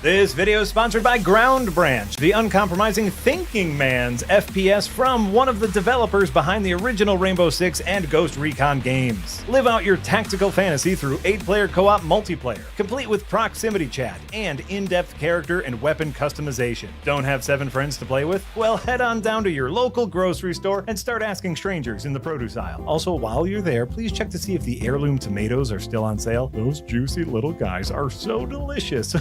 This video is sponsored by Ground Branch, the uncompromising thinking man's FPS from one of the developers behind the original Rainbow Six and Ghost Recon games. Live out your tactical fantasy through 8-player co-op multiplayer, complete with proximity chat and in-depth character and weapon customization. Don't have 7 friends to play with? Well, head on down to your local grocery store and start asking strangers in the produce aisle. Also, while you're there, please check to see if the heirloom tomatoes are still on sale. Those juicy little guys are so delicious.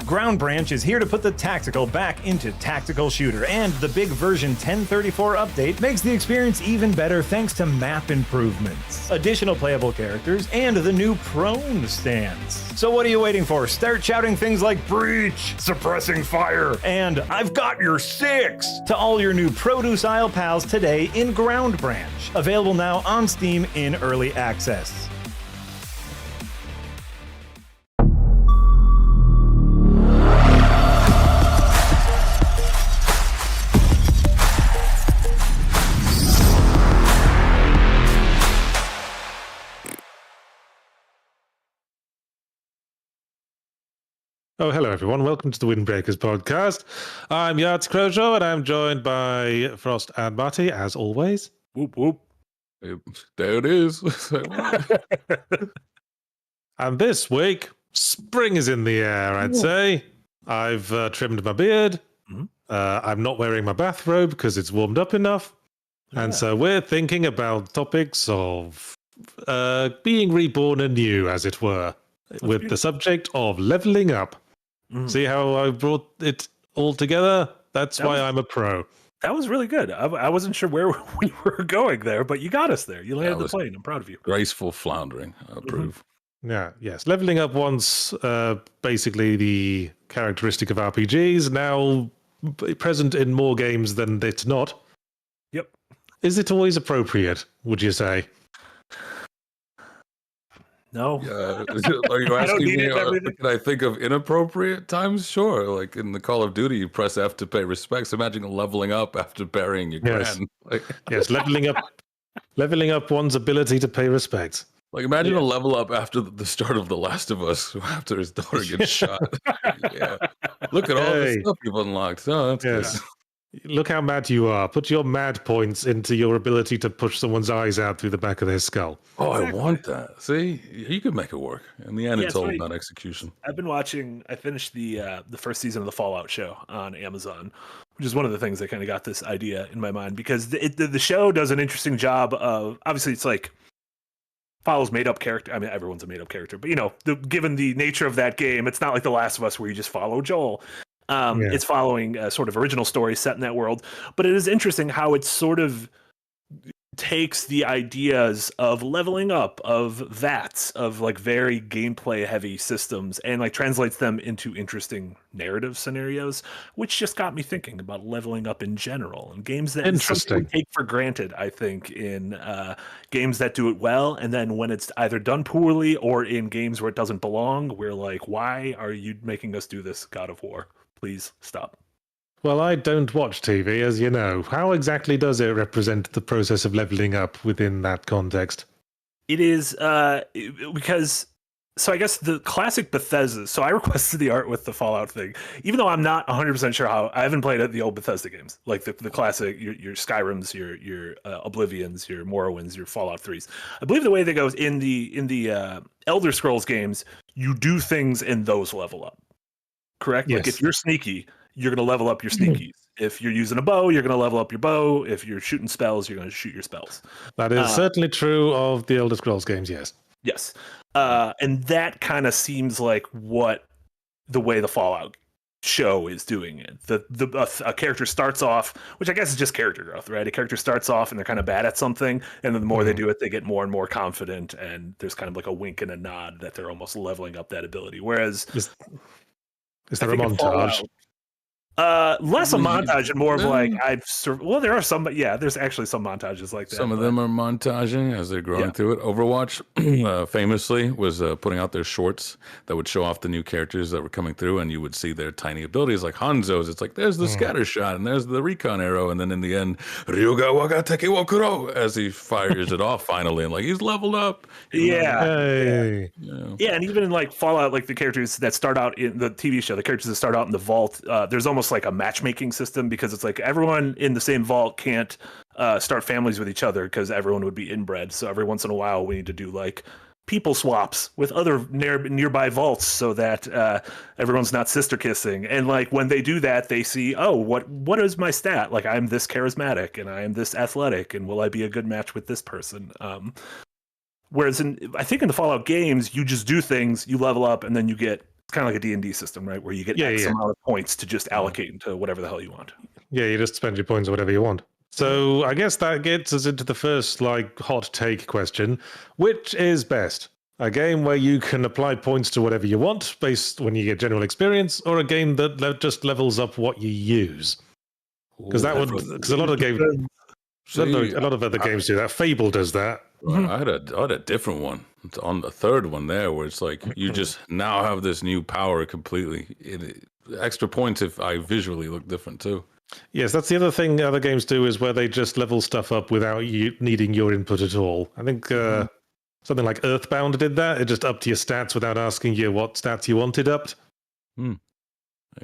Ground Branch is here to put the tactical back into tactical shooter, and the big version 1034 update makes the experience even better thanks to map improvements, additional playable characters, and the new prone stance. So what are you waiting for? Start shouting things like breach, suppressing fire, and I've got your 6 to all your new produce aisle pals today in Ground Branch. Available now on Steam in early access. Oh, hello everyone. Welcome to the Windbreakers podcast. I'm Yahtzee Croshaw and I'm joined by Frost and Marty, as always. Whoop, whoop. There it is. And this week, spring is in the air, I'd say. I've trimmed my beard. I'm not wearing my bathrobe because it's warmed up enough. And so we're thinking about topics of being reborn anew, as it were, with the subject of leveling up. See how I brought it all together? That's why I'm a pro. That was really good. I wasn't sure where we were going there, but you got us there. You landed the plane. I'm proud of you. Graceful floundering. I approve. Yes. Leveling up once basically the characteristic of RPGs, now present in more games than it's not. Yep. Is it always appropriate, would you say? No. Are you asking me, can I think of inappropriate times? Sure. Like in the Call of Duty, you press F to pay respects. Imagine leveling up after burying your grand. Yes, leveling up one's ability to pay respects. Like imagine a level up after the start of The Last of Us, after his daughter gets shot. Look at all the stuff you've unlocked. Oh, that's good. Look how mad you are. Put your mad points into your ability to push someone's eyes out through the back of their skull. Oh, exactly. I want that. See, you could make it work. In the end, it's all about execution. I've been watching. I finished the first season of the Fallout show on Amazon, which is one of the things that kind of got this idea in my mind because the show does an interesting job of, obviously it's like follows made up character. I mean, everyone's a made up character, but given the nature of that game, it's not like The Last of Us where you just follow Joel. It's following a sort of original story set in that world, but it is interesting how it sort of takes the ideas of leveling up, of VATs, of like very gameplay heavy systems, and like translates them into interesting narrative scenarios, which just got me thinking about leveling up in general and games that we take for granted. I think in games that do it well, and then when it's either done poorly or in games where it doesn't belong, we're like, why are you making us do this, God of War? Please stop. Well, I don't watch TV, as you know. How exactly does it represent the process of leveling up within that context? It is because, so I guess the classic Bethesda, so I requested the art with the Fallout thing, even though I'm not 100% sure how. I haven't played the old Bethesda games, like the classic, your Skyrims, your Oblivions, your Morrowinds, your Fallout 3s. I believe the way that goes in the Elder Scrolls games, you do things and those level up. Correct? Yes. Like if you're sneaky, you're going to level up your sneakies. If you're using a bow, you're going to level up your bow. If you're shooting spells, you're going to shoot your spells. That is certainly true of the Elder Scrolls games, yes. Yes. And that kind of seems like what the way the Fallout show is doing it. A character starts off, which I guess is just character growth, right? A character starts off and they're kind of bad at something, and then the more they do it, they get more and more confident, and there's kind of like a wink and a nod that they're almost leveling up that ability. Whereas... Is there a montage? Less a montage and more of like well, there are some, but yeah, there's actually some montages like that. Some of them are montaging as they're growing through it. Overwatch, famously, was putting out their shorts that would show off the new characters that were coming through, and you would see their tiny abilities, like Hanzo's. It's like there's the scatter shot, and there's the recon arrow, and then in the end, Ryuga waga teke wakuro, as he fires it off finally, and like he's leveled up. Yeah, and even in like Fallout, like the characters that start out in the TV show, the characters that start out in the vault, there's almost like a matchmaking system because it's like everyone in the same vault can't start families with each other because everyone would be inbred. So every once in a while, we need to do like people swaps with other nearby vaults so that everyone's not sister kissing. And like when they do that, they see, oh, what is my stat? Like I'm this charismatic and I am this athletic, and will I be a good match with this person? Whereas I think in the Fallout games, you just do things, you level up, and then you get. It's kind of like a D&D system, right? Where you get X amount of points to just allocate into whatever the hell you want. Yeah, you just spend your points or whatever you want. So I guess that gets us into the first like hot take question. Which is best? A game where you can apply points to whatever you want based when you get general experience, or a game that just levels up what you use? Because a lot of games, a lot of other games do that. Fable does that. I had a different one. It's on the third one there, where it's like you just now have this new power completely. Extra points if I visually look different too. Yes, that's the other thing other games do, is where they just level stuff up without you needing your input at all. I think something like Earthbound did that. It just upped your stats without asking you what stats you wanted upped.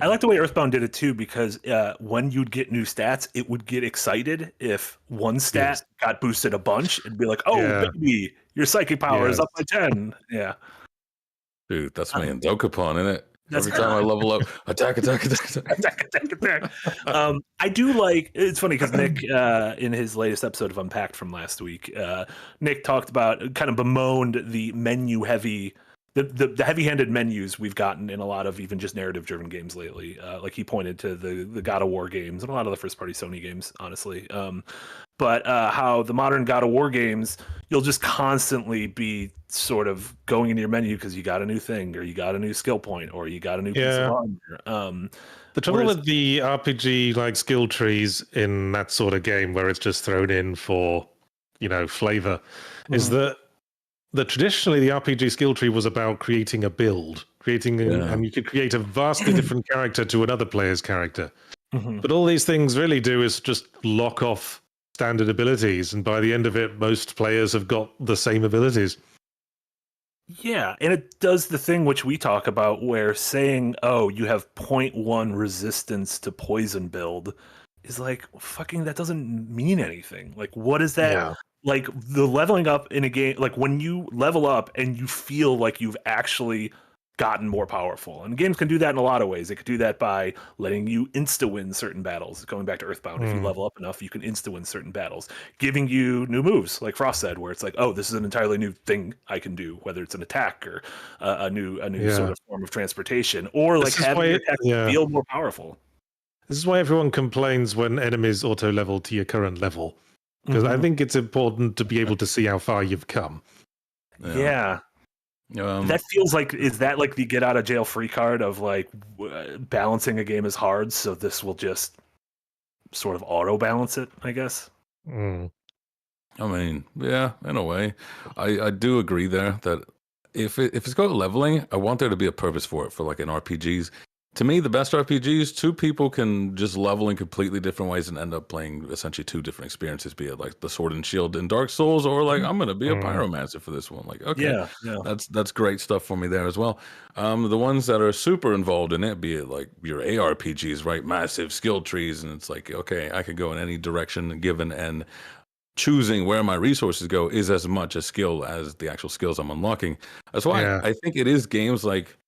I like the way Earthbound did it too, because when you'd get new stats, it would get excited if one stat got boosted a bunch. It'd be like, oh, baby, your psychic power is up by 10. Yeah. Dude, that's my Dokapon, isn't it? Every time I level up, attack. I do like, it's funny because Nick, in his latest episode of Unpacked from last week, Nick talked about, kind of bemoaned the menu heavy, the heavy-handed menus we've gotten in a lot of even just narrative-driven games lately. Like he pointed to the God of War games and a lot of the first-party Sony games, honestly. But how the modern God of War games, you'll just constantly be sort of going into your menu because you got a new thing, or you got a new skill point, or you got a new piece of armor. The trouble with the RPG like skill trees in that sort of game, where it's just thrown in for, flavor, is that traditionally the RPG skill tree was about creating a build, and you could create a vastly different character to another player's character. But all these things really do is just lock off standard abilities, and by the end of it, most players have got the same abilities. Yeah, and it does the thing which we talk about, where saying, oh, you have 0.1 resistance to poison build is like, fucking, that doesn't mean anything. Like, what is that? Yeah. Like, the leveling up in a game, like when you level up and you feel like you've actually gotten more powerful. And games can do that in a lot of ways. It could do that by letting you insta-win certain battles. Going back to Earthbound, if you level up enough, you can insta-win certain battles. Giving you new moves, like Frost said, where it's like, oh, this is an entirely new thing I can do, whether it's an attack or a new sort of form of transportation, or like having your attack feel more powerful. This is why everyone complains when enemies auto-level to your current level. Because I think it's important to be able to see how far you've come. Yeah. That feels like, is that like the get out of jail free card of like balancing a game is hard, so this will just sort of auto balance it, I guess. I mean, yeah, in a way. I do agree there that if it's got leveling, I want there to be a purpose for it, for like in RPGs. To me, the best RPGs, two people can just level in completely different ways and end up playing essentially two different experiences, be it like the Sword and Shield in Dark Souls, or like I'm going to be a pyromancer for this one. Like, okay, that's great stuff for me there as well. The ones that are super involved in it, be it like your ARPGs, right? Massive skill trees. And it's like, okay, I could go in any direction given, and choosing where my resources go is as much a skill as the actual skills I'm unlocking. That's why I think it is games like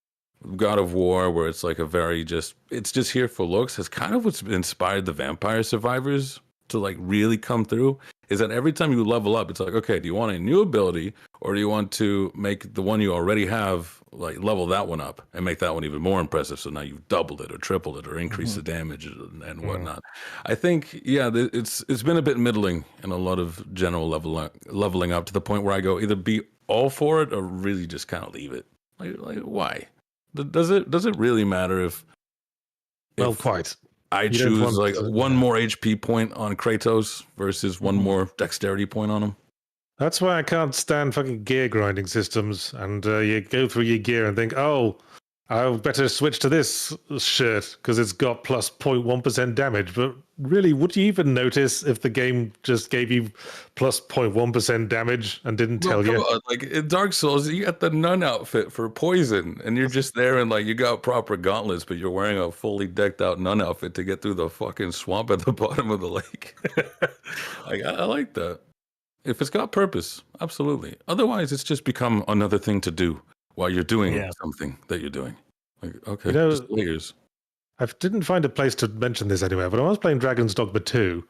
God of War, where it's like it's just here for looks, has kind of what's inspired the Vampire Survivors to like really come through, is that every time you level up, it's like, okay, do you want a new ability, or do you want to make the one you already have, like level that one up and make that one even more impressive, so now you've doubled it or tripled it or increased the damage and whatnot. I think, it's been a bit middling in a lot of general leveling up, to the point where I go either be all for it or really just kind of leave it. Like why? Does it really matter if well, quite. I You don't choose want like to- one more HP point on Kratos versus one more dexterity point on him. That's why I can't stand fucking gear grinding systems. And you go through your gear and think, oh, I'll better switch to this shirt because it's got plus 0.1% damage. But really, would you even notice if the game just gave you plus 0.1% damage and didn't Well, tell come you? on, like in Dark Souls, you got the nun outfit for poison, and you're just there and like you got proper gauntlets, but you're wearing a fully decked out nun outfit to get through the fucking swamp at the bottom of the lake. I like that. If it's got purpose, absolutely. Otherwise, it's just become another thing to do while you're doing something that you're doing. Like, okay, just layers. I didn't find a place to mention this anywhere, but when I was playing Dragon's Dogma 2,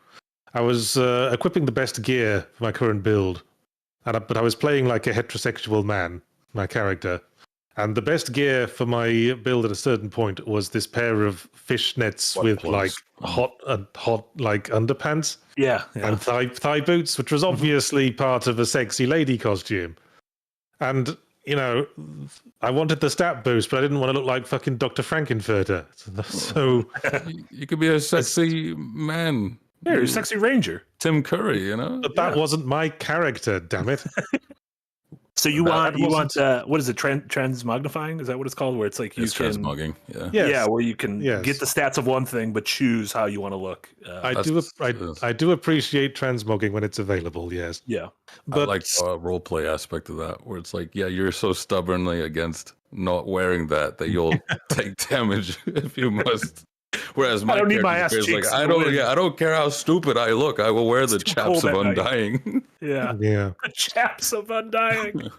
I was equipping the best gear for my current build, but I was playing like a heterosexual man, my character. And the best gear for my build at a certain point was this pair of fishnets with like hot like underpants. Yeah. And thigh boots, which was obviously part of a sexy lady costume. And, I wanted the stat boost, but I didn't want to look like fucking Dr. Frankenfurter. So you could be a sexy man. Yeah, you're a sexy ranger. Tim Curry, But that wasn't my character, damn it. So you want what is it? Transmagnifying? Is that what it's called? Where it's like it's can transmogging. Yeah. Yeah, where you can get the stats of one thing, but choose how you want to look. I do appreciate transmogging when it's available. Yes. Yeah. But I like the role play aspect of that, where it's like, yeah, you're so stubbornly against not wearing that you'll take damage if you must. Whereas I don't need my ass cheeks. Like, I don't care how stupid I look. I will wear the chaps of undying. Yeah. The chaps of undying.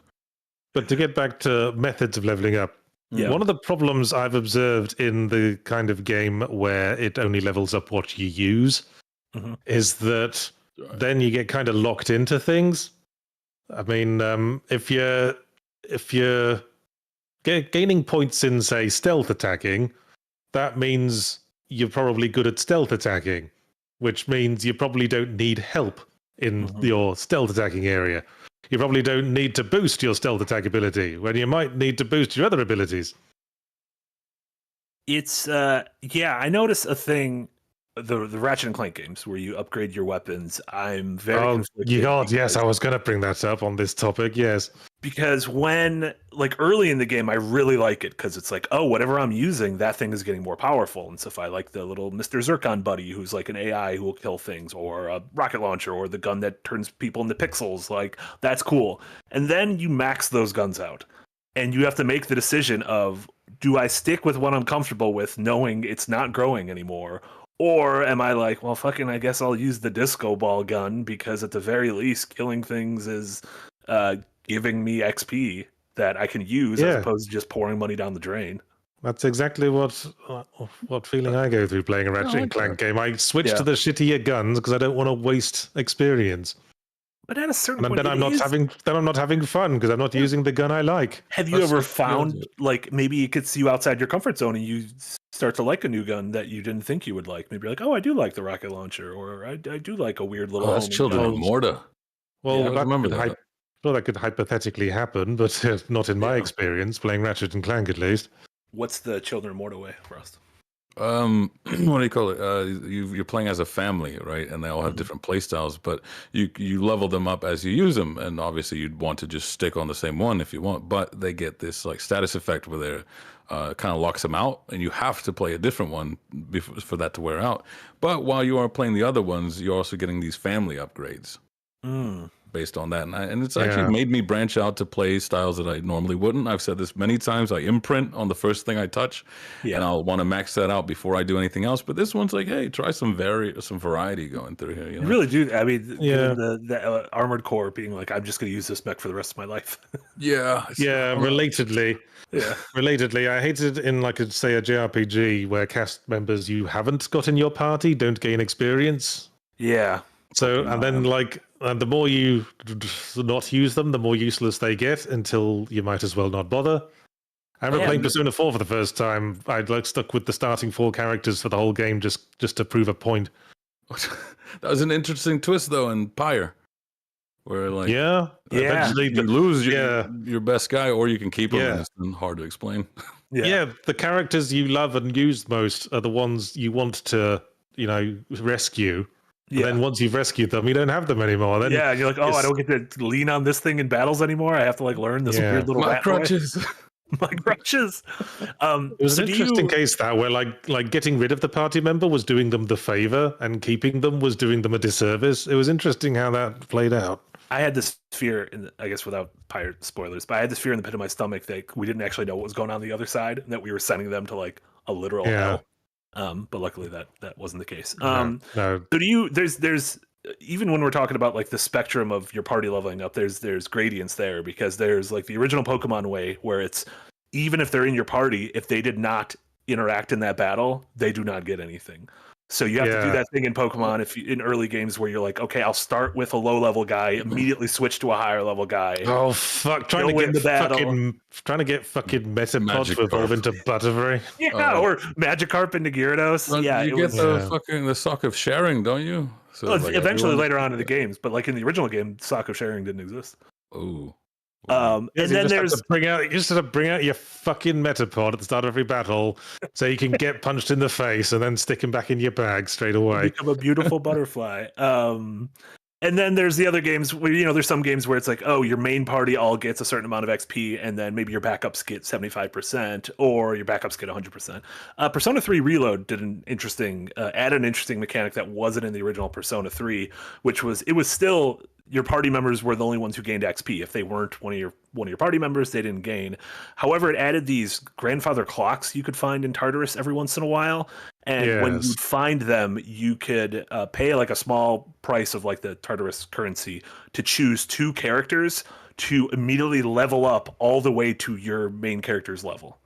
But to get back to methods of leveling up, one of the problems I've observed in the kind of game where it only levels up what you use is that then you get kind of locked into things. I mean, if you're gaining points in, say, stealth attacking, that means you're probably good at stealth attacking, which means you probably don't need help in your stealth attacking area. You probably don't need to boost your stealth attack ability when you might need to boost your other abilities. It's I noticed a thing, the Ratchet and Clank games where you upgrade your weapons. I'm very conflicted. Yes, I was going to bring that up on this topic. Yes, because when like early in the game, I really like it because it's like, oh, whatever I'm using, that thing is getting more powerful. And so if I like the little Mr. Zircon buddy who's like an AI who will kill things, or a rocket launcher, or the gun that turns people into pixels, like that's cool. And then you max those guns out, and you have to make the decision of, do I stick with what I'm comfortable with, knowing it's not growing anymore? Or am I like, well, fucking, I guess I'll use the disco ball gun because at the very least, killing things is giving me XP that I can use as opposed to just pouring money down the drain. That's exactly what feeling I go through playing a Ratchet and Clank game. I switch to the shittier guns because I don't want to waste experience. But at a certain point, then I'm not having fun because I'm not using the gun I like. Have you ever found like maybe it gets you outside your comfort zone and you start to like a new gun that you didn't think you would like? Maybe you're like, oh, I do like the rocket launcher, or I do like a weird little. That's Children of Morta. Well, I remember that. Well, that could hypothetically happen, but not in my experience playing Ratchet and Clank, at least. What's the Children of Morta way, Rust? What do you call it? You're playing as a family, right? And they all have different play styles, but you level them up as you use them. And obviously, you'd want to just stick on the same one if you want. But they get this like status effect where they're kind of locks them out, and you have to play a different one for that to wear out. But while you are playing the other ones, you're also getting these family upgrades. Based on that, and it's actually made me branch out to play styles that I normally wouldn't. I've said this many times. I imprint on the first thing I touch, and I'll want to max that out before I do anything else. But this one's like, hey, try some variety going through here. You really do. I mean, the Armored Core being like, I'm just going to use this mech for the rest of my life. Relatedly, I hated in like say a JRPG where cast members you haven't got in your party don't gain experience. Yeah. So and then like the more you not use them, the more useless they get until you might as well not bother. I remember playing Persona 4 for the first time. I'd like stuck with the starting 4 characters for the whole game just to prove a point. That was an interesting twist though in Pyre, where like eventually you lose your best guy, or you can keep him. And it's hard to explain. Yeah, the characters you love and use most are the ones you want to, rescue. And then once you've rescued them, you don't have them anymore. Then and you're like, I don't get to lean on this thing in battles anymore. I have to like learn this weird little rat crutches. My crutches. It was an interesting case that where like getting rid of the party member was doing them the favor, and keeping them was doing them a disservice. It was interesting how that played out. I had this fear, I guess without pirate spoilers, but I had this fear in the pit of my stomach that we didn't actually know what was going on the other side, and that we were sending them to like a literal hell. But luckily that wasn't the case. No. So do you? There's even when we're talking about like the spectrum of your party leveling up, there's gradients there, because there's like the original Pokemon way where it's even if they're in your party, if they did not interact in that battle, they do not get anything. So you have to do that thing in Pokemon in early games where you're like, okay, I'll start with a low level guy, immediately switch to a higher level guy. Oh fuck! Trying to get fucking Metapod to evolve into Butterfree. Or Magikarp into Gyarados. Well, you get the sock of sharing, don't you? So eventually later on in the games, but like in the original game, sock of sharing didn't exist. Oh. And then there's you just have to bring out your fucking Metapod at the start of every battle, so you can get punched in the face and then stick him back in your bag straight away. Become a beautiful butterfly. And then there's the other games where there's some games where it's like, oh, your main party all gets a certain amount of XP, and then maybe your backups get 75%, or your backups get 100%. Persona 3 Reload did an interesting mechanic that wasn't in the original Persona 3, which was still your party members were the only ones who gained XP. If they weren't one of your party members, they didn't gain. However, it added these grandfather clocks you could find in Tartarus every once in a while. And when you find them, you could pay like a small price of like the Tartarus currency to choose 2 characters to immediately level up all the way to your main character's level.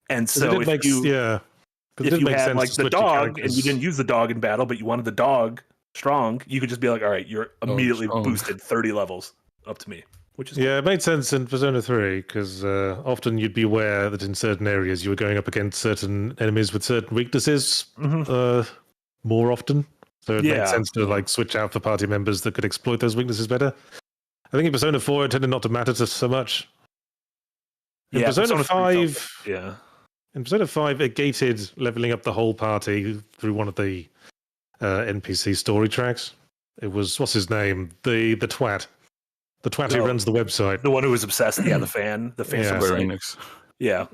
And so if you had like the dog and you didn't use the dog in battle, but you wanted the dog strong, you could just be like, all right, you're immediately boosted 30 levels up to me, which is it made sense in Persona 3 because often you'd be aware that in certain areas you were going up against certain enemies with certain weaknesses more often, so it made sense to like switch out for party members that could exploit those weaknesses better. I think in Persona 4 it tended not to matter to so much. In Persona 5 in Persona 5 it gated leveling up the whole party through one of the NPC story tracks. It was, what's his name? The twat. The twat who runs the website. The one who was obsessed. The fan. The fan. Square Enix. Yeah.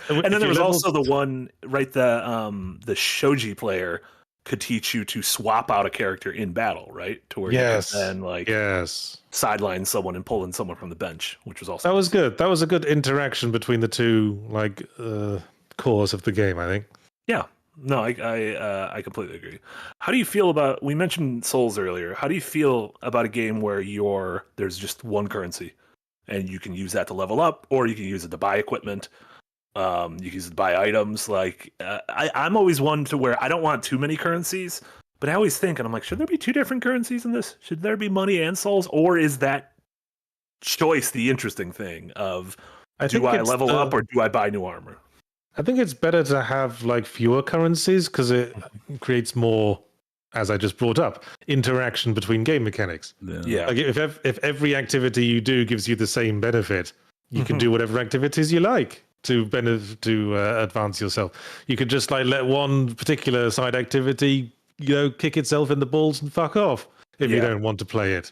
And then there was also the one, right? The shogi player could teach you to swap out a character in battle, right? To where you can then sideline someone and pull in someone from the bench, which was also that was good. That was a good interaction between the two cores of the game, I think. Yeah. No, I completely agree. How do you feel about? We mentioned Souls earlier. How do you feel about a game where there's just one currency, and you can use that to level up, or you can use it to buy equipment? You can use it to buy items. Like I'm always one to where I don't want too many currencies, but I always think, and I'm like, should there be 2 different currencies in this? Should there be money and souls, or is that choice the interesting thing of do I level up or do I buy new armor? I think it's better to have like fewer currencies because it creates more, as I just brought up, interaction between game mechanics. Yeah. Like if every activity you do gives you the same benefit, you can do whatever activities you like to advance yourself. You could just like let one particular side activity, kick itself in the balls and fuck off if you don't want to play it.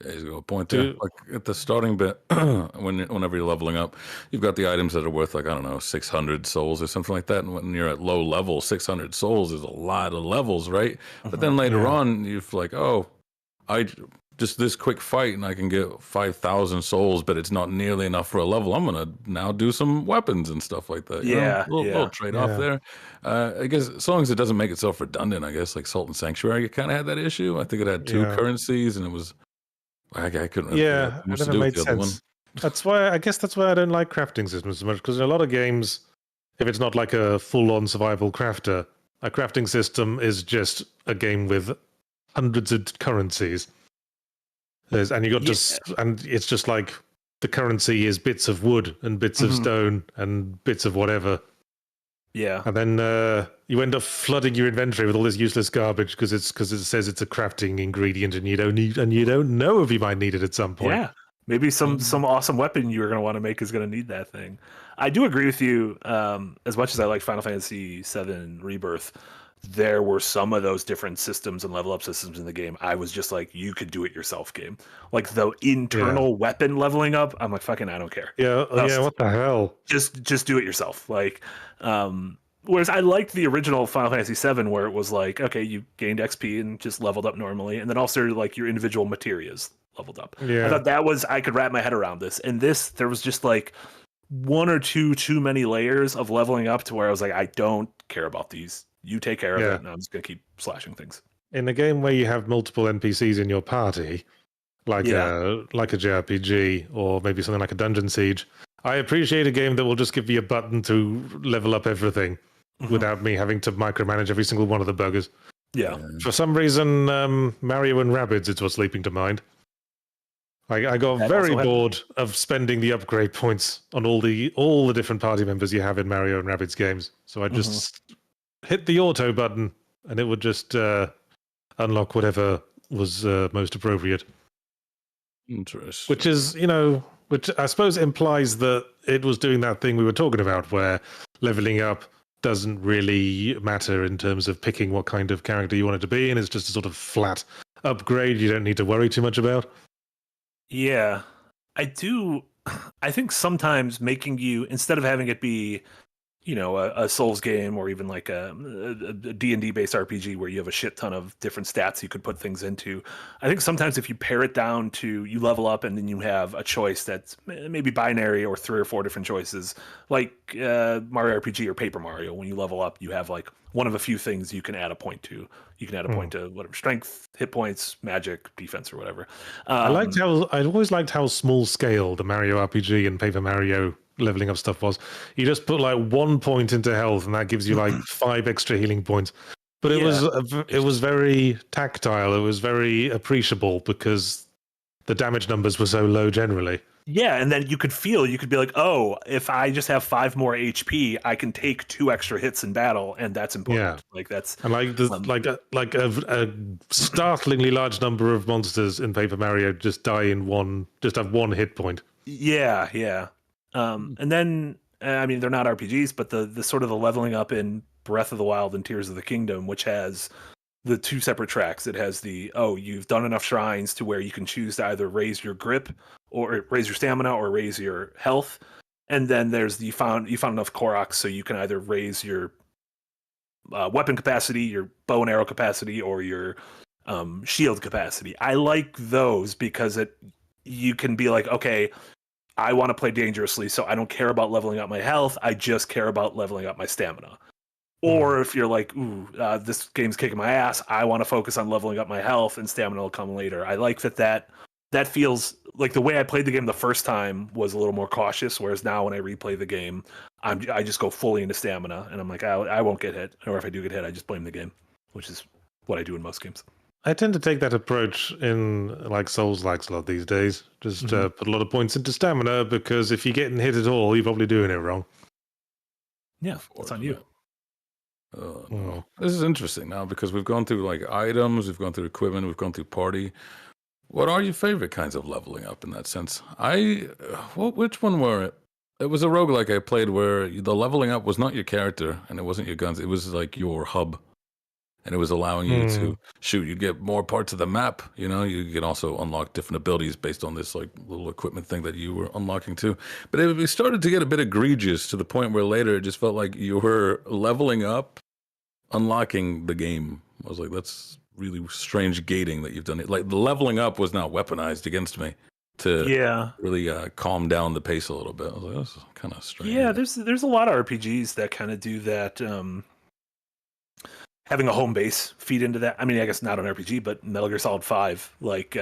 Yeah, he's got a point there. Like at the starting bit, whenever you're leveling up, you've got the items that are worth like, I don't know, 600 souls or something like that. And when you're at low level, 600 souls is a lot of levels, right? But then later on, you're like, oh, I just this quick fight and I can get 5,000 souls, but it's not nearly enough for a level. I'm going to now do some weapons and stuff like that. Little trade-off there. I guess as long as it doesn't make itself redundant, I guess like Salt and Sanctuary, it kind of had that issue. I think it had 2 currencies and it was... I couldn't. It never made sense. That's why I don't like crafting systems so much, because in a lot of games, if it's not like a full-on survival crafter, a crafting system is just a game with hundreds of currencies. And it's just like the currency is bits of wood and bits of stone and bits of whatever. Yeah. And then you end up flooding your inventory with all this useless garbage because it says it's a crafting ingredient and you don't know if you might need it at some point. Yeah. Maybe some awesome weapon you're going to want to make is going to need that thing. I do agree with you. As much as I like Final Fantasy VII Rebirth, there were some of those different systems and level up systems in the game. I was just like, you could do it yourself game. Like the internal weapon leveling up, I'm like, fucking, I don't care. Yeah, what the hell? Just do it yourself. Like, whereas I liked the original Final Fantasy VII where it was like, okay, you gained XP and just leveled up normally, and then also like your individual materials leveled up. Yeah. I thought I could wrap my head around this. And this, there was just like one or two too many layers of leveling up to where I was like, I don't care about these. You take care of it, and I'm just gonna keep slashing things. In a game where you have multiple NPCs in your party, like a JRPG or maybe something like a Dungeon Siege, I appreciate a game that will just give me a button to level up everything without me having to micromanage every single one of the buggers. Yeah. For some reason, Mario and Rabbids is what's leaping to mind. I got very bored of spending the upgrade points on all the different party members you have in Mario and Rabbids games. So I just hit the auto button and it would just unlock whatever was most appropriate. Interesting. Which is, which I suppose implies that it was doing that thing we were talking about where leveling up doesn't really matter in terms of picking what kind of character you want it to be, and it's just a sort of flat upgrade you don't need to worry too much about. Yeah, I think sometimes making you, instead of having it be, a Souls game or even like a D&D based RPG where you have a shit ton of different stats you could put things into, I think sometimes if you pare it down to you level up and then you have a choice that's maybe binary or 3 or 4 different choices, like Mario RPG or Paper Mario, when you level up, you have like one of a few things you can add a point to. You can add a point to whatever, strength, hit points, magic, defense, or whatever. I always liked how small scale the Mario RPG and Paper Mario leveling up stuff was. You just put like 1 point into health and that gives you like 5 extra healing points. But it was very tactile. It was very appreciable because the damage numbers were so low generally. Yeah, and then you could be like, oh, if I just have 5 more HP, I can take 2 extra hits in battle, and that's important. Yeah. Like that's and like a startlingly large number of monsters in Paper Mario just have 1 hit point. Yeah. And then I mean, they're not RPGs, but the sort of the leveling up in Breath of the Wild and Tears of the Kingdom, which has the 2 separate tracks. It has you've done enough shrines to where you can choose to either raise your grip or raise your stamina or raise your health. And then there's you found enough Koroks, so you can either raise your weapon capacity, your bow and arrow capacity, or your shield capacity. I like those because you can be like, okay, I want to play dangerously, so I don't care about leveling up my health. I just care about leveling up my stamina. Or if you're like, this game's kicking my ass, I want to focus on leveling up my health and stamina will come later. I like that feels like the way I played the game the first time was a little more cautious, whereas now when I replay the game, I just go fully into stamina, and I'm like, I won't get hit. Or if I do get hit, I just blame the game, which is what I do in most games. I tend to take that approach in like Souls-likes a lot these days. Just put a lot of points into stamina because if you're getting hit at all, you're probably doing it wrong. Yeah, it's on you. No. This is interesting now because we've gone through like items, we've gone through equipment, we've gone through party. What are your favorite kinds of leveling up in that sense? Which one were it? It was a roguelike I played where the leveling up was not your character and it wasn't your guns. It was like your hub. And it was allowing you to shoot. You'd get more parts of the map. You can also unlock different abilities based on this like little equipment thing that you were unlocking too. But it started to get a bit egregious to the point where later it just felt like you were leveling up, unlocking the game. I was like, that's really strange gating that you've done it. Like the leveling up was not weaponized against me to really calm down the pace a little bit. I was like, that's kind of strange. Yeah, there's a lot of RPGs that kind of do that. Having a home base feed into that. I mean, I guess not an RPG, but Metal Gear Solid 5, like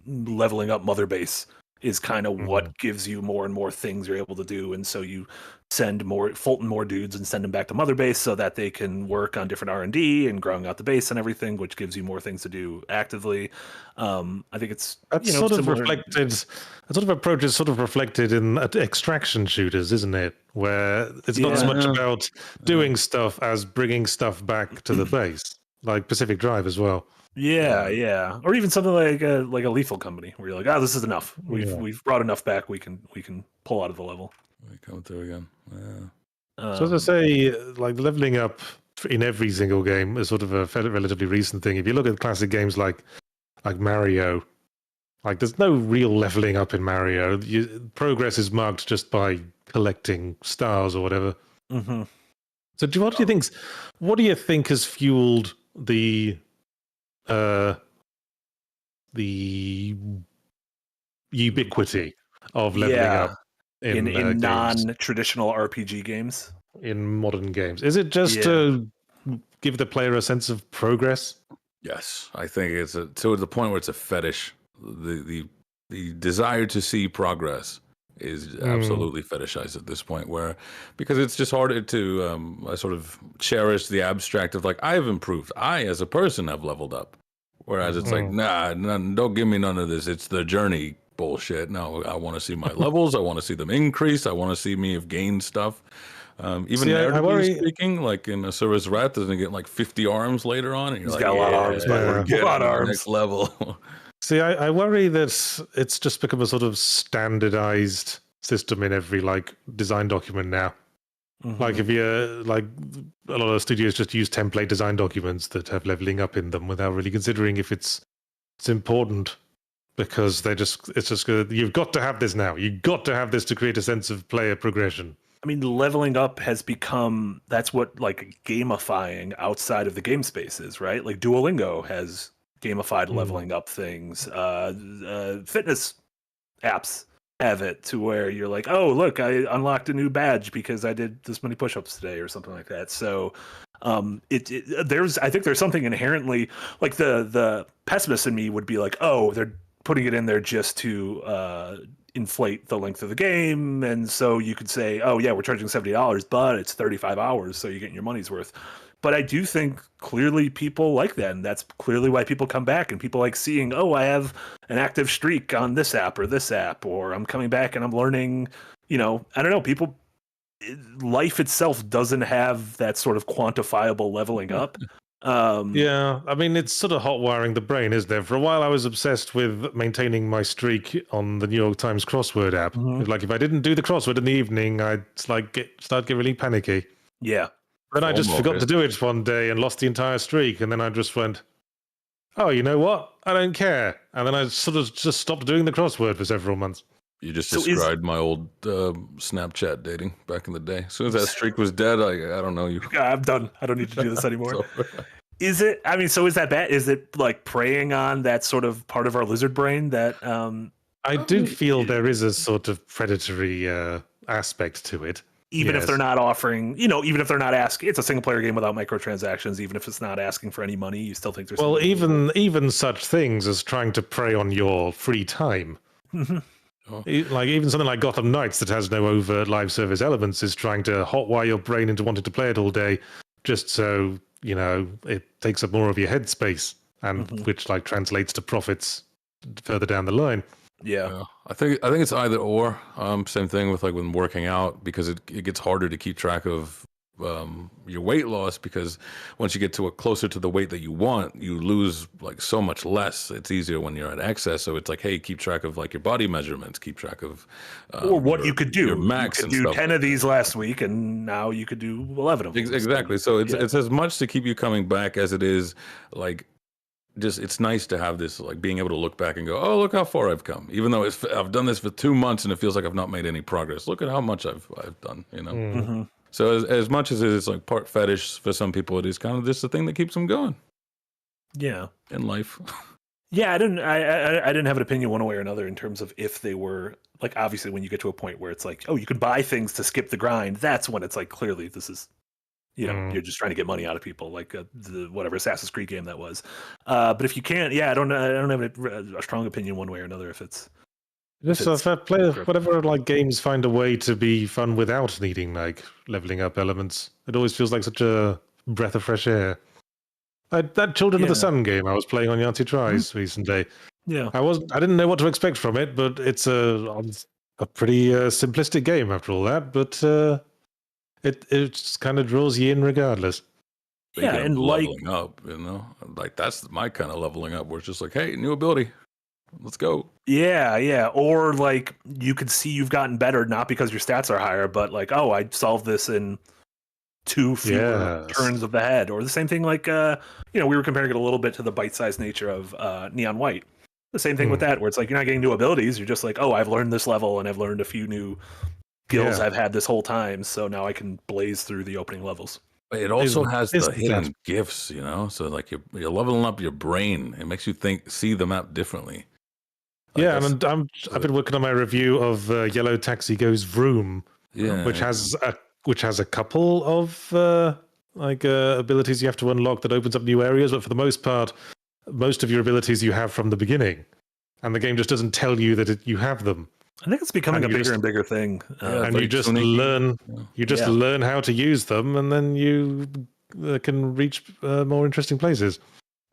leveling up Mother Base is kind of what gives you more and more things you're able to do. And so you send Fulton more dudes and send them back to Mother Base so that they can work on different R&D and growing out the base and everything, which gives you more things to do actively. I think it's That's sort of reflected. That sort of approach is sort of reflected in extraction shooters, isn't it? Where it's not so much about doing stuff as bringing stuff back to the base, like Pacific Drive as well. Yeah. Or even something like a Lethal Company, where you're like, oh, this is enough. We've brought enough back. We can pull out of the level. We come through again. Yeah. So as I say, like leveling up in every single game is sort of a relatively recent thing. If you look at classic games like Mario, like there's no real leveling up in Mario. Progress is marked just by collecting stars or whatever. Mm-hmm. So what do you think has fueled the ubiquity of leveling up in non-traditional RPG games? In modern games, is it just to give the player a sense of progress? Yes, I think it's to the point where it's a fetish. The desire to see progress is absolutely fetishized at this point, because it's just harder to I sort of cherish the abstract of like, I've improved, I as a person have leveled up, whereas it's like, don't give me none of this, it's the journey bullshit. No, I want to see my levels, I want to see them increase, I want to see me have gained stuff. Even narratively speaking, like in a Service Rat, doesn't get like 50 arms later on, and you're like, got a lot of arms, a lot of arms, next level. See, I worry that it's just become a sort of standardized system in every like design document now. Like if you like, a lot of studios just use template design documents that have leveling up in them without really considering if it's important, because it's just good. You've got to have this now. You've got to have this to create a sense of player progression. I mean, leveling up has become, that's what like gamifying outside of the game space is, right? Like Duolingo has gamified leveling up things. Fitness apps have it to where you're like, oh, look, I unlocked a new badge because I did this many push-ups today or something like that. So I think there's something inherently, like the pessimist in me would be like, oh, they're putting it in there just to inflate the length of the game, and so you could say, oh yeah, we're charging $70, but it's 35 hours, so you're getting your money's worth. But I do think clearly people like that, and that's clearly why people come back, and people like seeing, oh, I have an active streak on this app, or I'm coming back and I'm learning, I don't know, life itself doesn't have that sort of quantifiable leveling up. Yeah, I mean, it's sort of hot wiring the brain, isn't there? For a while, I was obsessed with maintaining my streak on the New York Times crossword app. Like, if I didn't do the crossword in the evening, I'd start getting really panicky. Yeah. Then I just forgot to do it one day and lost the entire streak, and then I just went, oh, you know what? I don't care. And then I sort of just stopped doing the crossword for several months. You just described my old Snapchat dating back in the day. As soon as that streak was dead, I don't know you. I'm done. I don't need to do this anymore. Is it? I mean, so is that bad? Is it like preying on that sort of part of our lizard brain that? I do feel there is a sort of predatory aspect to it. Even if they're not offering, even if they're not asking, it's a single player game without microtransactions. Even if it's not asking for any money, you still think there's. Well, even such things as trying to prey on your free time. Like even something like Gotham Knights that has no overt live service elements is trying to hotwire your brain into wanting to play it all day, just so it takes up more of your headspace, and which like translates to profits further down the line. Yeah. I think it's either or. Same thing with like when working out, because it gets harder to keep track of your weight loss, because once you get closer to the weight that you want, you lose like so much less. It's easier when you're at excess. So it's like, hey, keep track of like your body measurements, keep track of or what you could do. Your max. You could do 10 of these last week, and now you could do 11 of them. Exactly. So it's as much to keep you coming back as it is like. Just it's nice to have this, like being able to look back and go, oh, look how far I've come, even though I've done this for 2 months and it feels like I've not made any progress. Look at how much I've done. So as much as it is like part fetish for some people, it is kind of just the thing that keeps them going. Yeah, in life. Yeah, I didn't have an opinion one way or another in terms of if they were like, obviously when you get to a point where it's like, oh, you can buy things to skip the grind. That's when it's like, clearly this is. You're just trying to get money out of people, like the whatever Assassin's Creed game that was. But if you can't, I don't have a strong opinion one way or another if it's Just if I play whatever like games find a way to be fun without needing like leveling up elements. It always feels like such a breath of fresh air. That Children of the Sun game I was playing on Yahtzee Tries recently. Yeah. I didn't know what to expect from it, but it's a pretty simplistic game after all that. But it just kind of draws you in regardless. Speaking of leveling up, like that's my kind of leveling up where it's just like, hey, new ability. Let's go. Yeah. Or like you could see you've gotten better, not because your stats are higher, but like, oh, I solved this in 2 fewer turns of the head. Or the same thing like, we were comparing it a little bit to the bite-sized nature of Neon White. The same thing with that, where it's like you're not getting new abilities. You're just like, oh, I've learned this level and I've learned a few new skills I've had this whole time. So now I can blaze through the opening levels. It also has the hidden gifts, So like you're leveling up your brain. It makes you see the map differently. Like and I've been working on my review of Yellow Taxi Goes Vroom, which has a couple of abilities you have to unlock that opens up new areas, but for the most part, most of your abilities you have from the beginning, and the game just doesn't tell you that you have them. I think it's becoming a bigger and bigger thing, and you just learn. You just learn how to use them, and then you can reach more interesting places.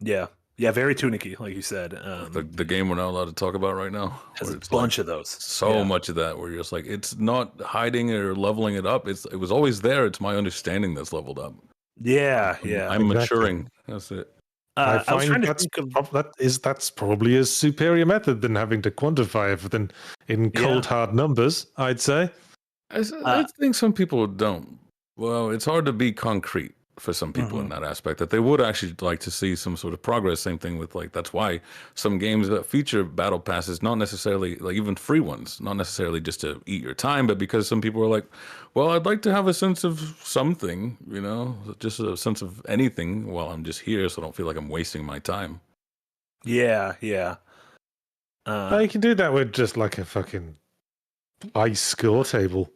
Yeah, very tunicky, like you said. The game we're not allowed to talk about right now has a bunch of those. So much of that where you're just like, it's not hiding or leveling it up. It was always there. It's my understanding that's leveled up. Yeah. I'm maturing. That's it. I find that's probably a superior method than having to quantify everything in cold hard numbers, I'd say. I think some people don't. Well, it's hard to be concrete for some people in that aspect, that they would actually like to see some sort of progress. Same thing with that's why some games that feature battle passes, not necessarily like even free ones, not necessarily just to eat your time, but because some people are like, well, I'd like to have a sense of something, just a sense of anything while I'm just here, so I don't feel like I'm wasting my time. Yeah. You can do that with just like a fucking ice score table.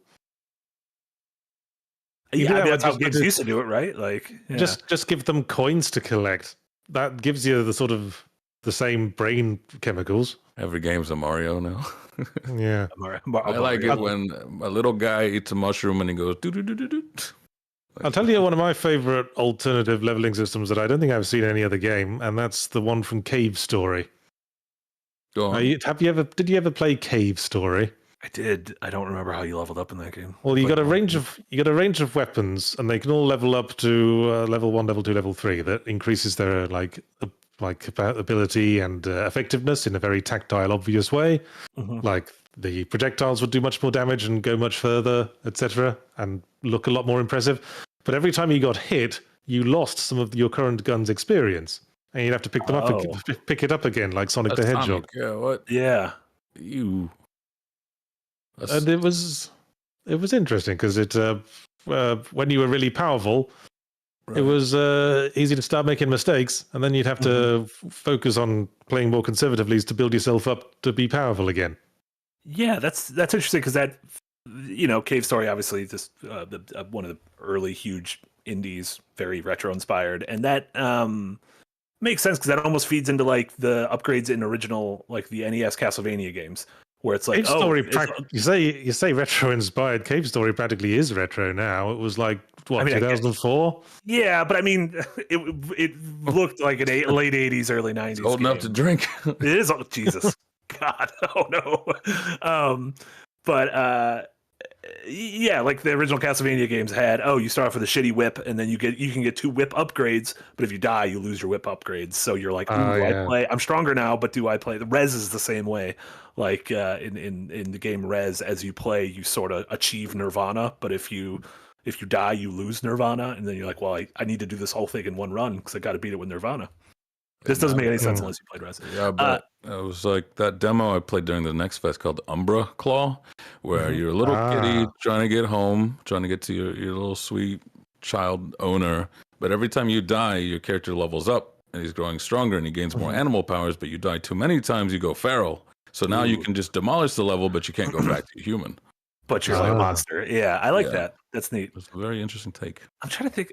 That's how games used to do it, right? Like, just give them coins to collect. That gives you the sort of the same brain chemicals. Every game's a Mario now. Yeah, I like it when a little guy eats a mushroom and he goes do do do do do. I'll tell you one of my favorite alternative leveling systems that I don't think I've seen in any other game, and that's the one from Cave Story. Go on. Did you ever play Cave Story? I did. I don't remember how you leveled up in that game. Well, you got a range of weapons, and they can all level up to level 1, level 2, level 3. That increases their ability and effectiveness in a very tactile, obvious way. Like the projectiles would do much more damage and go much further, etc., and look a lot more impressive. But every time you got hit, you lost some of your current gun's experience, and you'd have to pick them up, pick it up again, like Sonic the Hedgehog. Yeah, what? Yeah, And it was interesting because when you were really powerful, it was easy to start making mistakes, and then you'd have to focus on playing more conservatively to build yourself up to be powerful again. Yeah, that's interesting because that Cave Story obviously just one of the early huge indies, very retro inspired, and that makes sense because that almost feeds into like the upgrades in original like the NES Castlevania games. Where it's like, Cave Story, you say retro inspired. Cave Story practically is retro now. It was like 2004. Yeah, but I mean, it looked like an late '80s, early '90s. It's old enough to drink. It is. Oh, Jesus, God, oh no. Yeah, like the original Castlevania games had, you start off with a shitty whip, and then you can get 2 whip upgrades, but if you die, you lose your whip upgrades. So you're like, I play? I'm stronger now, but do I play? The Res is the same way. Like in the game Res, as you play, you sort of achieve Nirvana, but if you die, you lose Nirvana, and then you're like, well, I need to do this whole thing in one run because I got to beat it with Nirvana. This doesn't make any sense unless you played Res. Yeah, but it was like that demo I played during the Next Fest called Umbra Claw, where you're a little kitty trying to get home, trying to get to your little sweet child owner. But every time you die, your character levels up, and he's growing stronger, and he gains more animal powers, but you die too many times, you go feral. So now you can just demolish the level, but you can't go back to human. But you're like a monster. Yeah, I like that. That's neat. It's a very interesting take. I'm trying to think.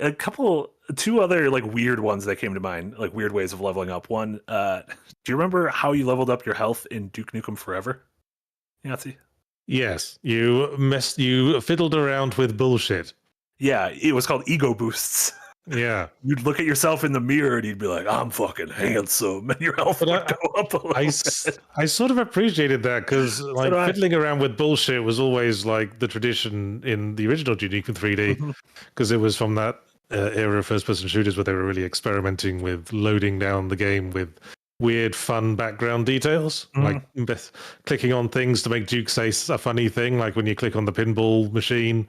2 other like weird ones that came to mind, like weird ways of leveling up. One, do you remember how you leveled up your health in Duke Nukem Forever? Yahtzee? Yes, you fiddled around with bullshit. Yeah, it was called ego boosts. Yeah. You'd look at yourself in the mirror and you'd be like, I'm fucking handsome. And your health would go up a little bit. I sort of appreciated that because like do I. fiddling around with bullshit was always like the tradition in the original Duke Nukem 3D because it was from that era of first-person shooters where they were really experimenting with loading down the game with weird, fun background details, like clicking on things to make Duke say a funny thing, like when you click on the pinball machine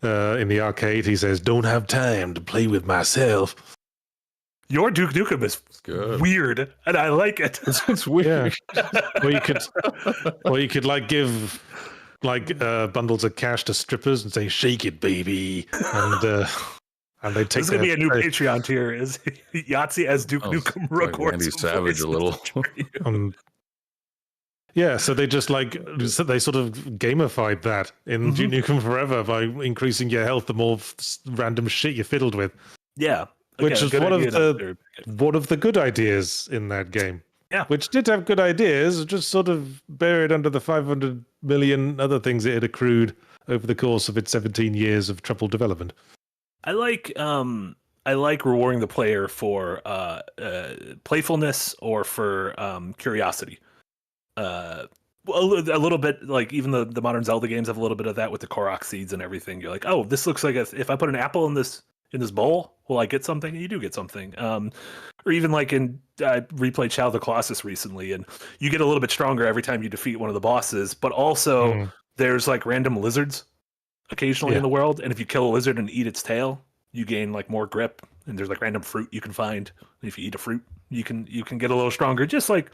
in the arcade, he says, "Don't have time to play with myself." Your Duke Nukem is weird, and I like it. It's weird. Yeah. or you could like give like bundles of cash to strippers and say, "Shake it, baby," and they take. This is gonna be a new Patreon tier. Is Yahtzee as Duke Nukem records like Andy Savage a little. Yeah, so they just they sort of gamified that in Duke Nukem Forever by increasing your health the more random shit you fiddled with. Yeah, which is one of the good ideas in that game. Yeah, which did have good ideas, just sort of buried under the 500 million other things it had accrued over the course of its 17 years of troubled development. I like rewarding the player for playfulness or for curiosity. A little bit like even the modern Zelda games have a little bit of that with the Korok seeds and everything. You're like, oh, this looks like if I put an apple in this bowl, will I get something? And you do get something. Or even like I replayed Shadow of the Colossus recently, and you get a little bit stronger every time you defeat one of the bosses. But also there's like random lizards occasionally in the world, and if you kill a lizard and eat its tail, you gain like more grip. And there's like random fruit you can find. And if you eat a fruit, you can get a little stronger. Just like,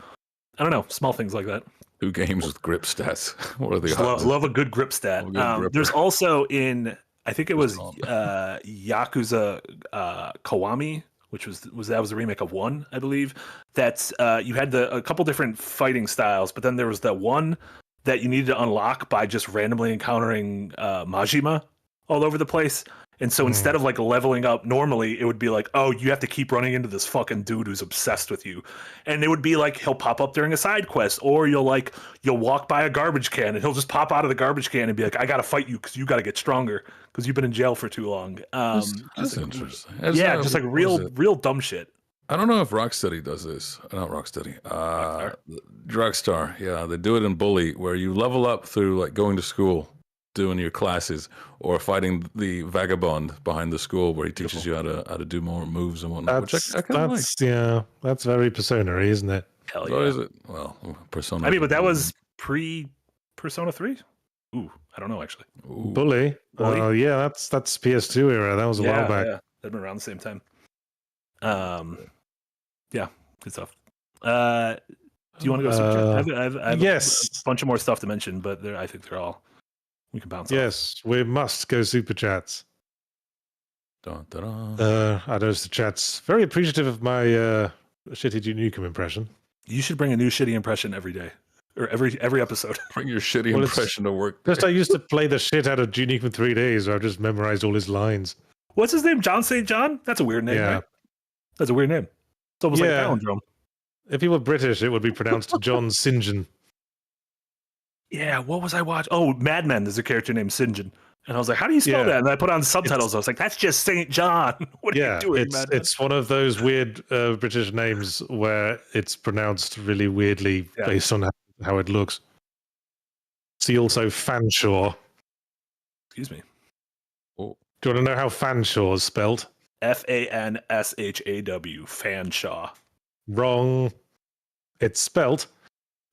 I don't know, small things like that. 2 games with grip stats. What are the odds? Love a good grip stat. There's also I think it was Yakuza Kiwami, which was the remake of 1, I believe. That's you had a couple different fighting styles, but then there was the one that you needed to unlock by just randomly encountering Majima all over the place. And so instead of like leveling up normally, it would be like, oh, you have to keep running into this fucking dude who's obsessed with you. And it would be like he'll pop up during a side quest, or you'll walk by a garbage can and he'll just pop out of the garbage can and be like, I gotta fight you because you gotta get stronger because you've been in jail for too long. That's interesting. Just like real dumb shit. I don't know if Rocksteady does this. Not Rocksteady. Rockstar. Yeah, they do it in Bully, where you level up through like going to school, doing your classes, or fighting the vagabond behind the school where he teaches you how to do more moves and whatnot. That's very Persona-y, isn't it? Hell yeah. Oh, is it? Well, Persona. I mean, but that was pre-Persona 3? Ooh, I don't know actually. Ooh. Bully. Yeah, that's PS2 era. That was a while back. Yeah, they've been around the same time. Yeah, good stuff. Do you want to go super chat? I have a bunch of more stuff to mention, but I think they're all we can bounce. Yes, we must go super chats. Dun, dun, dun. I noticed the chat's very appreciative of my shitty Duke Nukem impression. You should bring a new shitty impression every day. Or every episode. Bring your shitty impression to work. Just I used to play the shit out of Duke Nukem 3D, so I've just memorized all his lines. What's his name? John St. John? That's a weird name, right? That's a weird name. It's almost like a palindrome. If he were British, it would be pronounced John St. John. Yeah, what was I watching? Oh, Mad Men, there's a character named St. John. And I was like, how do you spell that? And I put on subtitles. I was like, that's just St. John. What are you doing, Mad Men? It's one of those weird British names where it's pronounced really weirdly based on how it looks. See also Fanshawe. Excuse me. Oh. Do you want to know how Fanshawe is spelled? Fanshaw. Fanshawe. Wrong. It's spelled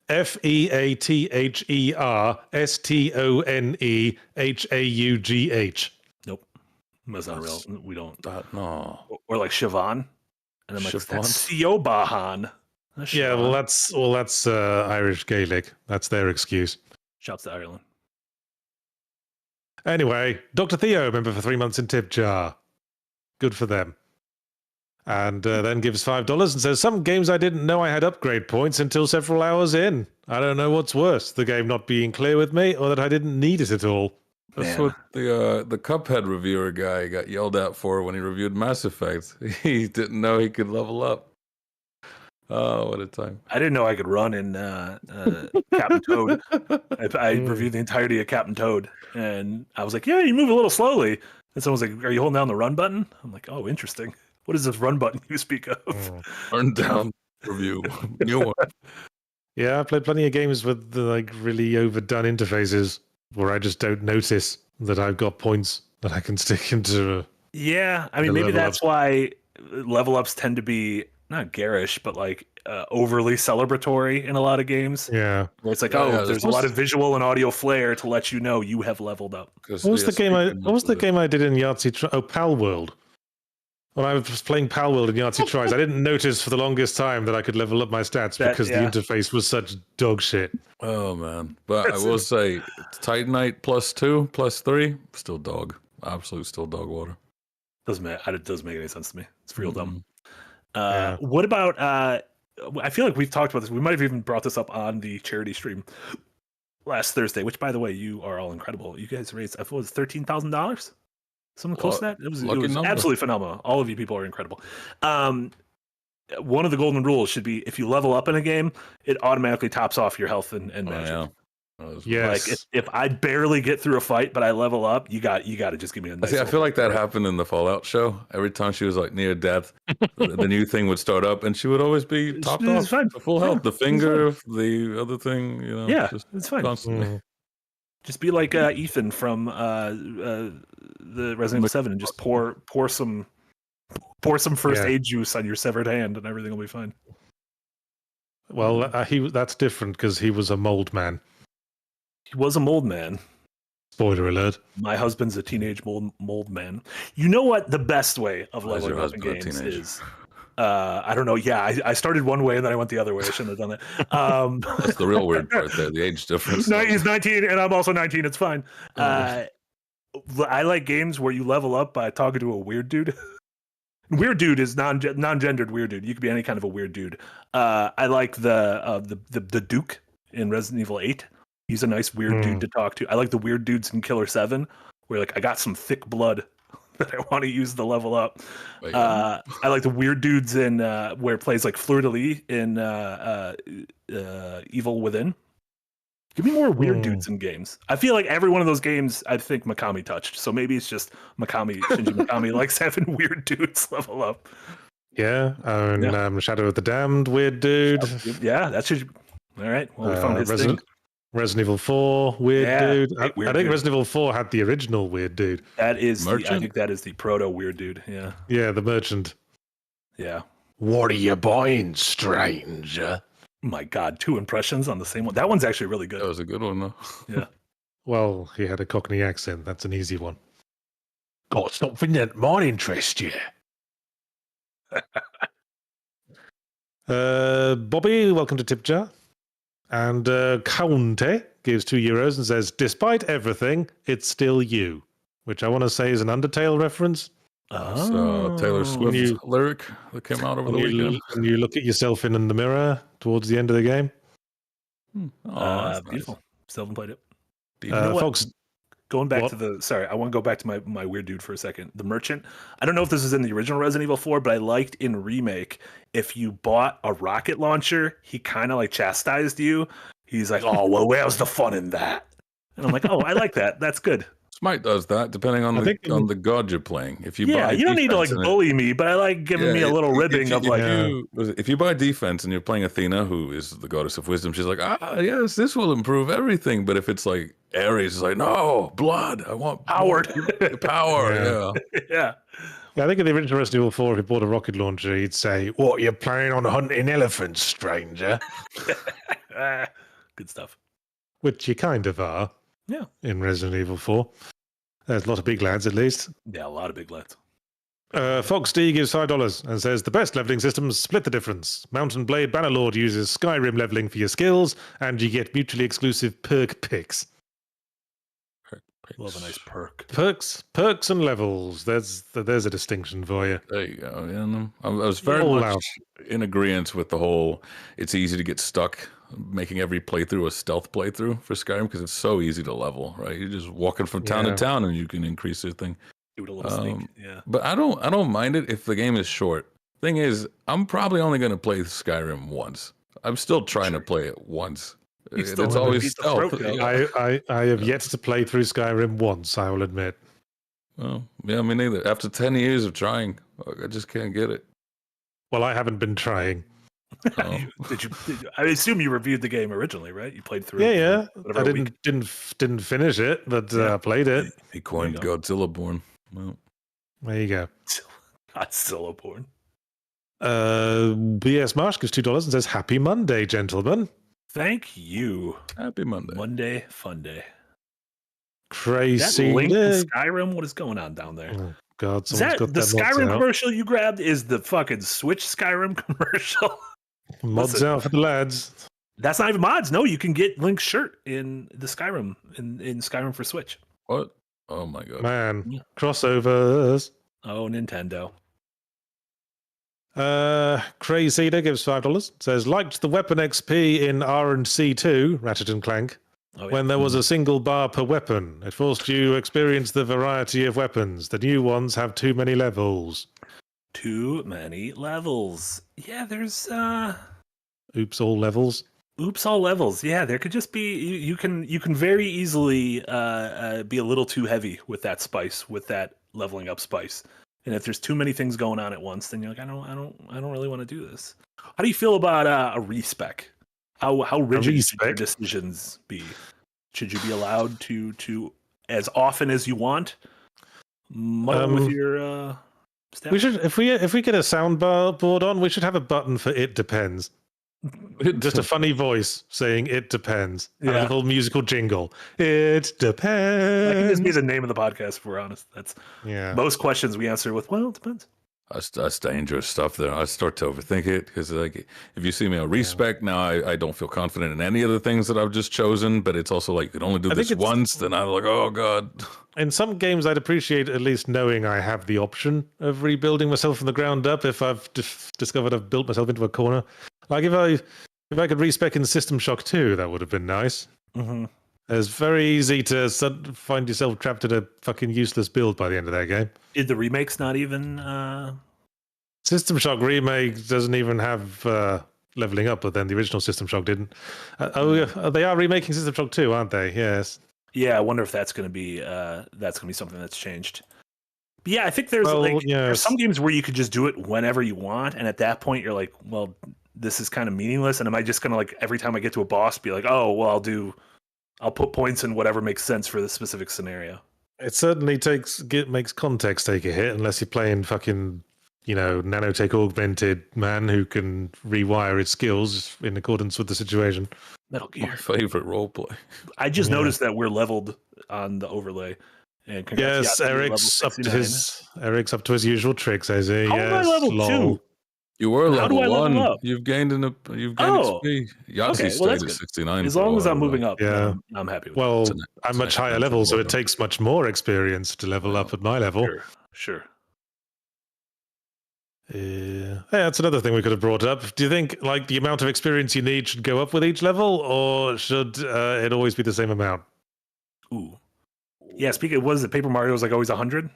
FeatherStoneHaugh. Nope. That's not real. We don't. No. Or like Siobhan. And I'm like, Siobhan? that's Siobahan. Yeah, well, that's Irish Gaelic. That's their excuse. Shouts to Ireland. Anyway, Dr. Theo, member for 3 months in tip jar. Good for them. And then gives $5 and says, some games I didn't know I had upgrade points until several hours in. I don't know what's worse, the game not being clear with me or that I didn't need it at all. That's what the Cuphead reviewer guy got yelled at for when he reviewed Mass Effect. He didn't know he could level up. Oh, what a time! I didn't know I could run in Captain Toad. I reviewed the entirety of Captain Toad, and I was like, "Yeah, you move a little slowly." And someone was like, "Are you holding down the run button?" I'm like, "Oh, interesting. What is this run button you speak of?" Turn down review. New one. Yeah, I played plenty of games with the, like really overdone interfaces where I just don't notice that I've got points that I can stick into. Yeah, I mean, The maybe level that's ups. why level ups tend to be not garish, but like overly celebratory in a lot of games. Yeah. Where it's like, Yeah, oh, yeah, there's a lot of visual and audio flair to let you know you have leveled up. What was the game I did in Yahtzee? Pal World. When I was playing Pal World in Yahtzee Tries, I didn't notice for the longest time that I could level up my stats because the interface was such dog shit. Oh man! But I will say, Titanite +2, +3, still dog. Absolute still dog water. Doesn't matter. It doesn't make any sense to me. It's real dumb. Yeah. What about? I feel like we've talked about this. We might have even brought this up on the charity stream last Thursday. Which, by the way, you are all incredible. You guys raised, I thought it was $13,000. Something close to that. It was absolutely phenomenal. All of you people are incredible. One of the golden rules should be if you level up in a game, it automatically tops off your health and magic. Yeah. Yes. Like if I barely get through a fight, but I level up, you got to just give me a nice. See, I feel like that happened in the Fallout show. Every time she was like near death, the new thing would start up, and she would always be topped off to full health. The finger, the other thing, you know. Yeah, just it's fine. Constantly. Just be like Ethan from the Resident Evil 7 and just pour some first aid juice on your severed hand, and everything will be fine. Well, that's different because he was a mold man. He was a mold man. Spoiler alert. My husband's a teenage mold man. You know what the best way of leveling up in games is? I don't know. Yeah, I started one way and then I went the other way. I shouldn't have done that. That's the real weird part there, the age difference. No, he's 19 and I'm also 19. It's fine. I like games where you level up by talking to a weird dude. Weird dude is non-gendered weird dude. You could be any kind of a weird dude. I like the Duke in Resident Evil 8. He's a nice weird dude to talk to. I like the weird dudes in Killer 7 where like I got some thick blood that I want to use to level up. I like the weird dudes in where it plays like Fleur de Lis in Evil Within. Give me more weird dudes in games. I feel like every one of those games I think Mikami touched. So maybe it's just Shinji Mikami likes having weird dudes level up. Yeah, Shadow of the Damned, weird dude. Yeah, that should. All right. Well, we found his thing. Resident Evil 4, weird dude. I think dude. Resident Evil 4 had the original weird dude. That is, I think that is the proto weird dude. Yeah. Yeah, the merchant. Yeah. What are you buying, stranger? My God, 2 impressions on the same one. That one's actually really good. That was a good one, though. Yeah. Well, he had a Cockney accent. That's an easy one. Got something that might interest you. Bobby, welcome to Tip Jar. And Kaunte gives €2 and says, despite everything, it's still you. Which I want to say is an Undertale reference. Taylor Swift lyric that came out over the weekend. And you look at yourself in the mirror towards the end of the game. Beautiful. Nice. Still haven't played it. Folks, going back I want to go back to my weird dude for a second. The merchant. I don't know if this is in the original Resident Evil 4, but I liked in Remake, if you bought a rocket launcher, he kind of like chastised you. He's like, oh, well, where's the fun in that? And I'm like, oh, I like that. That's good. Smite does that depending on the god you're playing. If you buy you don't need to like bully me, but I like giving me a little ribbing of like. If you buy defense and you're playing Athena, who is the goddess of wisdom, she's like, yes, this will improve everything. But if it's like Ares, is like, no, blood, I want power. Power, Yeah. I think in the original Resident Evil 4, if you bought a rocket launcher, he'd say, what, you're planning on hunting elephants, stranger? Good stuff. Which you kind of are. Yeah. In Resident Evil 4. There's a lot of big lads, at least. Yeah, a lot of big lads. Fox D gives $5 and says, the best leveling systems split the difference. Mountain Blade Bannerlord uses Skyrim leveling for your skills, and you get mutually exclusive perk picks. Love a nice perk. Perks and levels. There's a distinction for you. There you go. Yeah, I was very much in agreement with the whole, it's easy to get stuck making every playthrough a stealth playthrough for Skyrim because it's so easy to level, right? You're just walking from town to town and you can increase your thing. Do it a little sneak. Yeah. But I don't mind it if the game is short. Thing is, I'm probably only going to play Skyrim once. I'm still trying to play it once. still It's haven't always beat the stealth. throat goat. Yeah. I have yet to play through Skyrim once, I will admit. Well, yeah, me neither. After 10 years of trying, I just can't get it. Well, I haven't been trying. Oh. Did you? I assume you reviewed the game originally, right? You played through. Yeah. Whatever, I a week. didn't finish it, but Yeah. played it. He coined Godzilla Born. Well, There you go. Godzilla Born. BS Marsh gives $2 and says, "Happy Monday, gentlemen." Thank you. happy Monday. Monday fun day. Crazy. That link to day. Skyrim. What is going on down there? Oh God, Is someone's that got the their mods Skyrim out. commercial you grabbed? Is the fucking Switch Skyrim commercial? Mods Listen. out for the lads. That's not even mods. No, you can get Link's shirt in the Skyrim in Skyrim for Switch. What? Oh my god. Man, Yeah. crossovers. Oh, Nintendo. Crazy gives $5. Says, liked the weapon XP in R&C2, Ratchet and Clank, Oh, yeah. when there was a single bar per weapon. It forced you to experience the variety of weapons. The new ones have too many levels. Too many levels. Yeah, there's Oops, all levels. oops all levels. Yeah, there could just be you can very easily be a little too heavy with that spice, with that leveling up spice. And if there's too many things going on at once, then you're like, I don't really want to do this. How do you feel about a respec? How rigid should your decisions be? Should you be allowed to as often as you want muddle with your steps? We should, if we get a soundbar board on, we should have a button for "It Depends." Just a funny voice saying "It depends." And a little musical jingle. It depends. That can just be the name of the podcast. If we're honest, that's Yeah. most questions we answer with. Well, it depends. That's dangerous stuff there. I start to overthink it because, like, if you see me on respec now, I don't feel confident in any of the things that I've just chosen. But it's also like, you can only do this once. Then I'm like, oh god. In some games, I'd appreciate at least knowing I have the option of rebuilding myself from the ground up if I've discovered I've built myself into a corner. Like if I could respec in System Shock 2, that would have been nice. Mm-hmm. It's very easy to find yourself trapped in a fucking useless build by the end of that game. Did the remakes not even? System Shock Remake doesn't even have leveling up, but then the original System Shock didn't. They are remaking System Shock 2, aren't they? Yes. Yeah, I wonder if that's going to be something that's changed. But yeah, I think there's there's some games where you could just do it whenever you want, and at that point you're like, well, this is kind of meaningless. And am I just going to, like, every time I get to a boss, be like, oh, well, I'll put points in whatever makes sense for the specific scenario. It certainly makes context take a hit unless you're playing fucking, nanotech augmented man who can rewire its skills in accordance with the situation. Metal Gear. My favorite roleplay. I just noticed that we're leveled on the overlay. And yes, Eric's up to his usual tricks, as he. How am I level 2? You were level 1. Up? You've gained XP. Yahtzee stayed at 69. As long as I'm moving up, yeah, I'm happy with it. Well, I'm much higher level, so it takes much more experience to level up at my level. Sure. Yeah, that's another thing we could have brought up. Do you think, like, the amount of experience you need should go up with each level, or should it always be the same amount? Ooh. Yeah, speaking of, was it Paper Mario was like always 100?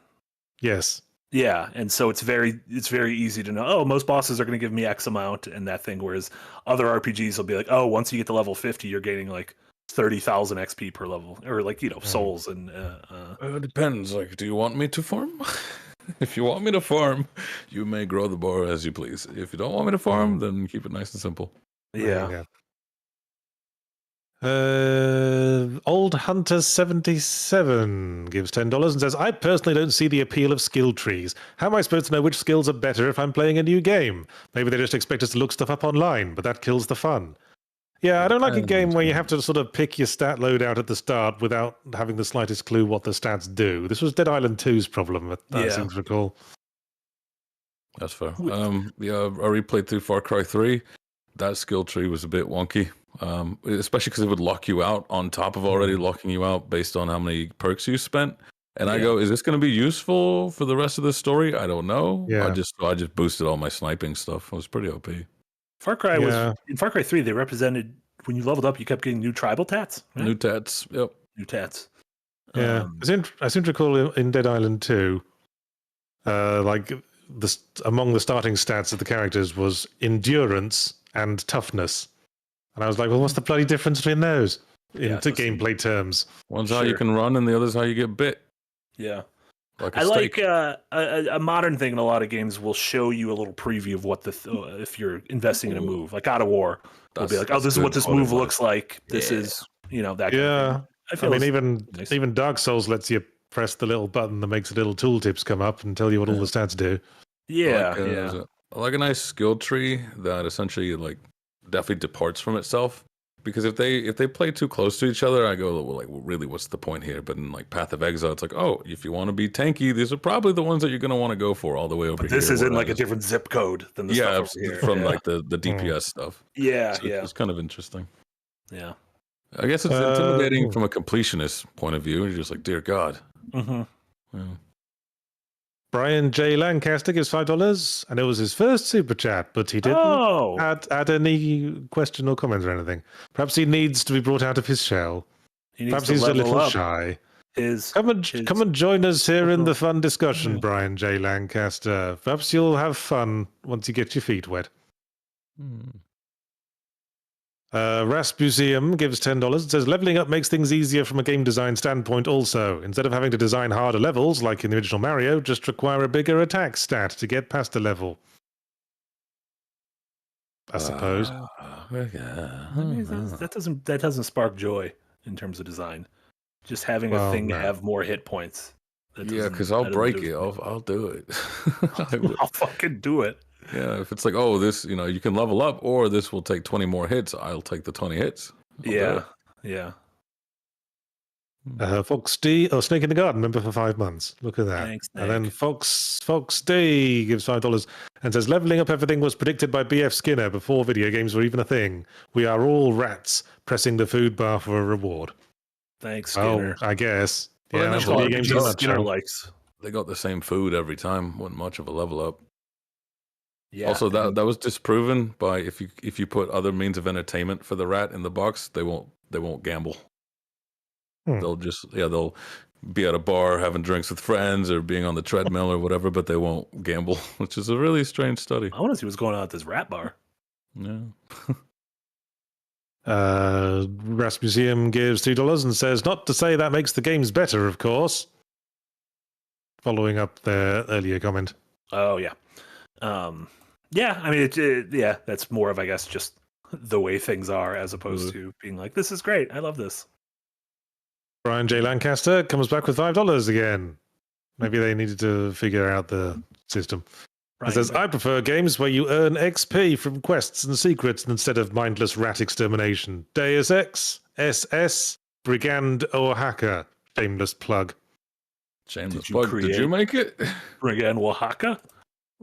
Yes. Yeah, and so it's very easy to know, oh, most bosses are going to give me X amount and that thing, whereas other RPGs will be like, oh, once you get to level 50, you're gaining like 30,000 XP per level, or like, souls. And it depends. Like, do you want me to farm? If you want me to farm, you may grow the bar as you please. If you don't want me to farm, then keep it nice and simple. Yeah. Old Hunter 77 gives $10 and says, I personally don't see the appeal of skill trees. How am I supposed to know which skills are better if I'm playing a new game? Maybe they just expect us to look stuff up online, but that kills the fun. Yeah, I don't like a game where you have to sort of pick your stat load out at the start without having the slightest clue what the stats do. This was Dead Island 2's problem, I seem to recall. That's fair. I replayed through Far Cry 3. That skill tree was a bit wonky, especially because it would lock you out on top of already locking you out based on how many perks you spent. And I go, is this going to be useful for the rest of the story? I don't know. Yeah. I just boosted all my sniping stuff. It was pretty OP. Far Cry was in Far Cry 3. They represented when you leveled up, you kept getting new tribal tats. Right? New tats. Yep. New tats. Yeah, I seem to recall in Dead Island 2, like among the starting stats of the characters was endurance and toughnness, and I was like, well, what's the bloody difference between those into gameplay terms? One's how you can run, and the other's how you get bit. Yeah. Like I like a modern thing in a lot of games will show you a little preview of what if you're investing in a move. Like God of War, will be like, oh, this is what this move looks like. This is, that kind of thing. I mean, even Dark Souls lets you press the little button that makes the little tooltips come up and tell you what all the stats do. I like a nice skill tree that essentially like definitely departs from itself. Because if they play too close to each other, I go, well, like, really, what's the point here? But in like Path of Exile, it's like, oh, if you want to be tanky, these are probably the ones that you're going to want to go for all the way over here. This is in like a different zip code than the stuff over here. From like the DPS stuff. Yeah, so it's kind of interesting. Yeah. I guess it's intimidating from a completionist point of view. You're just like, dear God. Mm-hmm. Yeah. Brian J. Lancaster gives $5, and it was his first super chat, but he didn't add any question or comments or anything. Perhaps he needs to be brought out of his shell. Perhaps he's a little shy. Come and join us here in the fun discussion, Brian J. Lancaster. Perhaps you'll have fun once you get your feet wet. Raspusium gives $10. It says, leveling up makes things easier from a game design standpoint also. Instead of having to design harder levels, like in the original Mario, just require a bigger attack stat to get past a level. I suppose. That doesn't spark joy in terms of design. Just having a thing have more hit points. Because I'll break it. I'll do it. I'll fucking do it. Yeah, if it's like, oh, this, you can level up, or this will take 20 more hits, I'll take the 20 hits. Yeah. Fox D, Snake in the Garden, member for 5 months. Look at that. Thanks, and then Fox D gives $5 and says, leveling up everything was predicted by B.F. Skinner before video games were even a thing. We are all rats pressing the food bar for a reward. Thanks, Skinner. Oh, I guess. Well, that's what Skinner likes. They got the same food every time. Wasn't much of a level up. Yeah. Also, that was disproven by if you put other means of entertainment for the rat in the box, they won't gamble. They'll be at a bar having drinks with friends or being on the treadmill or whatever, but they won't gamble, which is a really strange study. I want to see what's going on at this rat bar. Yeah. Rasmusium gives $2 and says, not to say that makes the games better, of course. Following up their earlier comment. Oh, yeah. Yeah, I mean, that's more of, I guess, just the way things are as opposed to being like, this is great. I love this. Brian J. Lancaster comes back with $5 again. Maybe they needed to figure out the system. It says, I prefer games where you earn XP from quests and secrets instead of mindless rat extermination. Deus Ex, SS, Brigand or Hacker. Shameless plug. Shameless plug. Did you make it? Brigand Oaxaca?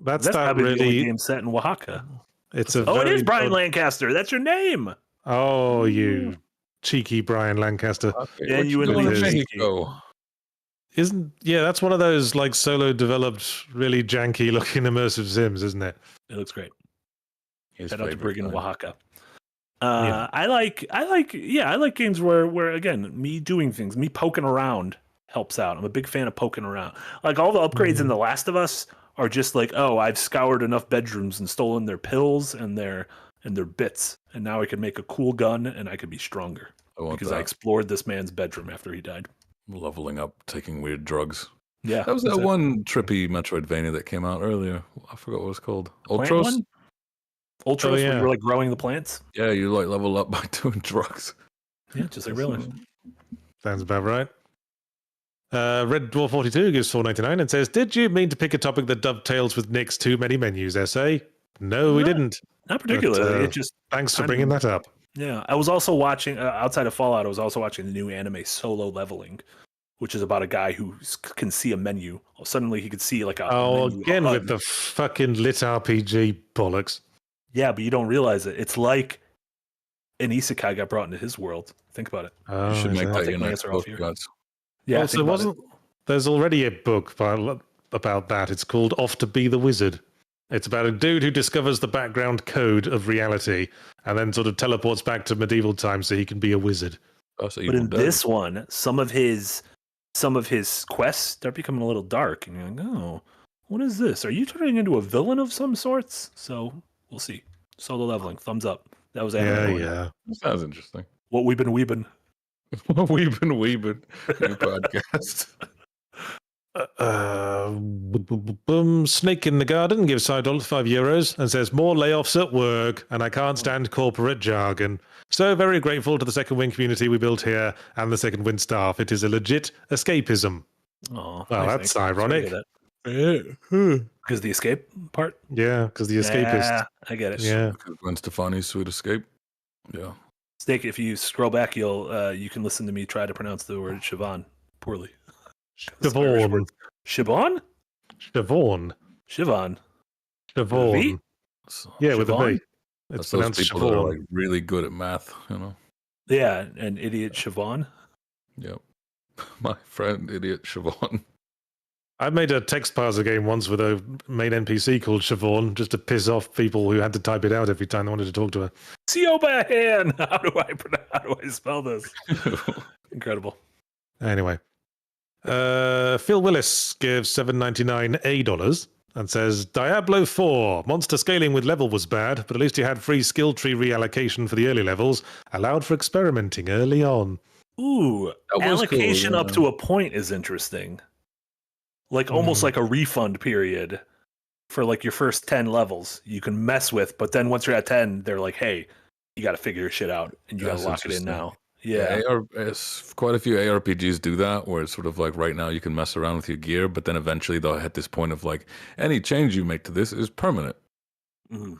That's not probably really the only game set in Oaxaca. It is Brian Lancaster. That's your name. Oh, you cheeky Brian Lancaster. Yeah, you in Mexico. That's one of those like solo developed, really janky looking immersive sims, isn't it? It looks great. Shout out to Brigand Oaxaca. I like games where again, me doing things, me poking around helps out. I'm a big fan of poking around. Like all the upgrades in The Last of Us are just like, oh, I've scoured enough bedrooms and stolen their pills and their bits, and now I can make a cool gun and I can be stronger because I explored this man's bedroom after he died. Leveling up, taking weird drugs. Yeah, that was that one trippy Metroidvania that came out earlier. I forgot what it was called. Ultros. Ultros, where you were like growing the plants. Yeah, you like level up by doing drugs. Yeah, just like real life. Sounds about right. Red Dwarf 42 gives $4.99 and says, did you mean to pick a topic that dovetails with Nick's too many menus essay? No, we didn't. Not particularly. But, thanks for bringing that up. Yeah, I was also watching, outside of Fallout, I was also watching the new anime Solo Leveling, which is about a guy who can see a menu. Suddenly he could see like a menu, again with the fucking lit RPG bollocks. Yeah, but you don't realize it. It's like an isekai got brought into his world. Think about it. You should make that your next book. Yeah, also, there's already a book about that. It's called Off to Be the Wizard. It's about a dude who discovers the background code of reality and then sort of teleports back to medieval times so he can be a wizard. But in this one, some of his quests start becoming a little dark, and you're like, oh, What is this? Are you turning into a villain of some sorts? So we'll see. Solo leveling, thumbs up. That was anime. Yeah. Sounds interesting. What we've been weebing. Weebin. New podcast. Snake in the Garden gives $5 €5 and says more layoffs at work, and I can't stand corporate jargon. So very grateful to the Second Wind community we built here and the Second Wind staff. It is a legit escapism. Oh, Well, that's ironic. Because the escape part. Yeah, because the escapist. Yeah, I get it. Yeah. Gwen Stefani's Sweet Escape. Yeah. Snake, if you scroll back, you can listen to me try to pronounce the word Siobhan poorly. Siobhan. Siobhan? Siobhan. Siobhan. Siobhan. Yeah, with a Siobhan? B. That's It's those pronounced people that are Siobhan. like really good at math, you know? Yeah, an idiot Siobhan. Yep. My friend, idiot Siobhan. I made a text parser game once with a main NPC called Siobhan just to piss off people who had to type it out every time they wanted to talk to her. Siobhan! How do I spell this? Incredible. Anyway, Phil Willis gives $7.99 $8 and says Diablo 4 monster scaling with level was bad, but at least you had free skill tree reallocation for the early levels, allowed for experimenting early on. Ooh, That was cool, allocation yeah. up to a point is interesting. Like almost like a refund period for like your first 10 levels you can mess with, but then once you're at 10, they're like, hey, you got to figure your shit out and you got That's to lock it in interesting. now. Yeah. Quite a few ARPGs do that, where it's sort of like right now you can mess around with your gear, but then eventually they'll hit this point of like any change you make to this is permanent.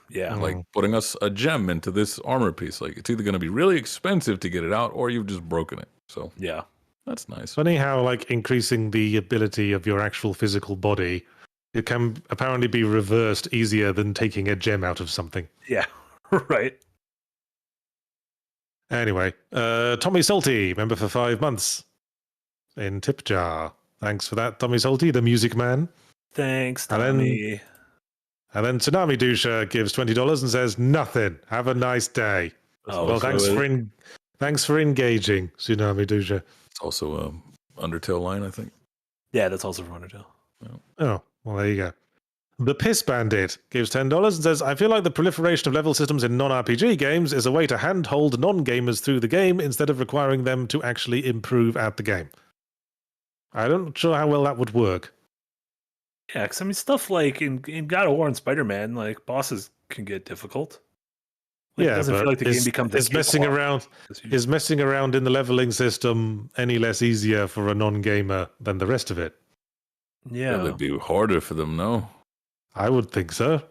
Yeah. Like putting us a gem into this armor piece. Like it's either going to be really expensive to get it out, or you've just broken it. So Yeah. that's nice. Funny how like increasing the ability of your actual physical body, it can apparently be reversed easier than taking a gem out of something. Yeah. Right. Anyway, Tommy Salty, member for 5 months in tip jar. Thanks for that, Tommy Salty, the music man. Thanks, And then- Tommy. And then Tsunami Dusha gives $20 and says nothing. Have a nice day. Oh, Well, so thanks for engaging, Tsunami Dusha. It's also a Undertale line, I think. yeah, that's also from Undertale. Oh, well, there you go. The Piss Bandit gives $10 and says, I feel like the proliferation of level systems in non-RPG games is a way to handhold non-gamers through the game instead of requiring them to actually improve at the game. I'm not sure how well that would work. Yeah, because I mean, stuff like in God of War and Spider-Man, like bosses can get difficult. Like, it Yeah, doesn't but feel like the game becomes a is messing cakewalk. around is messing around in the leveling system any less easier for a non-gamer than the rest of it? Yeah. It'd be harder for them, no? I would think so.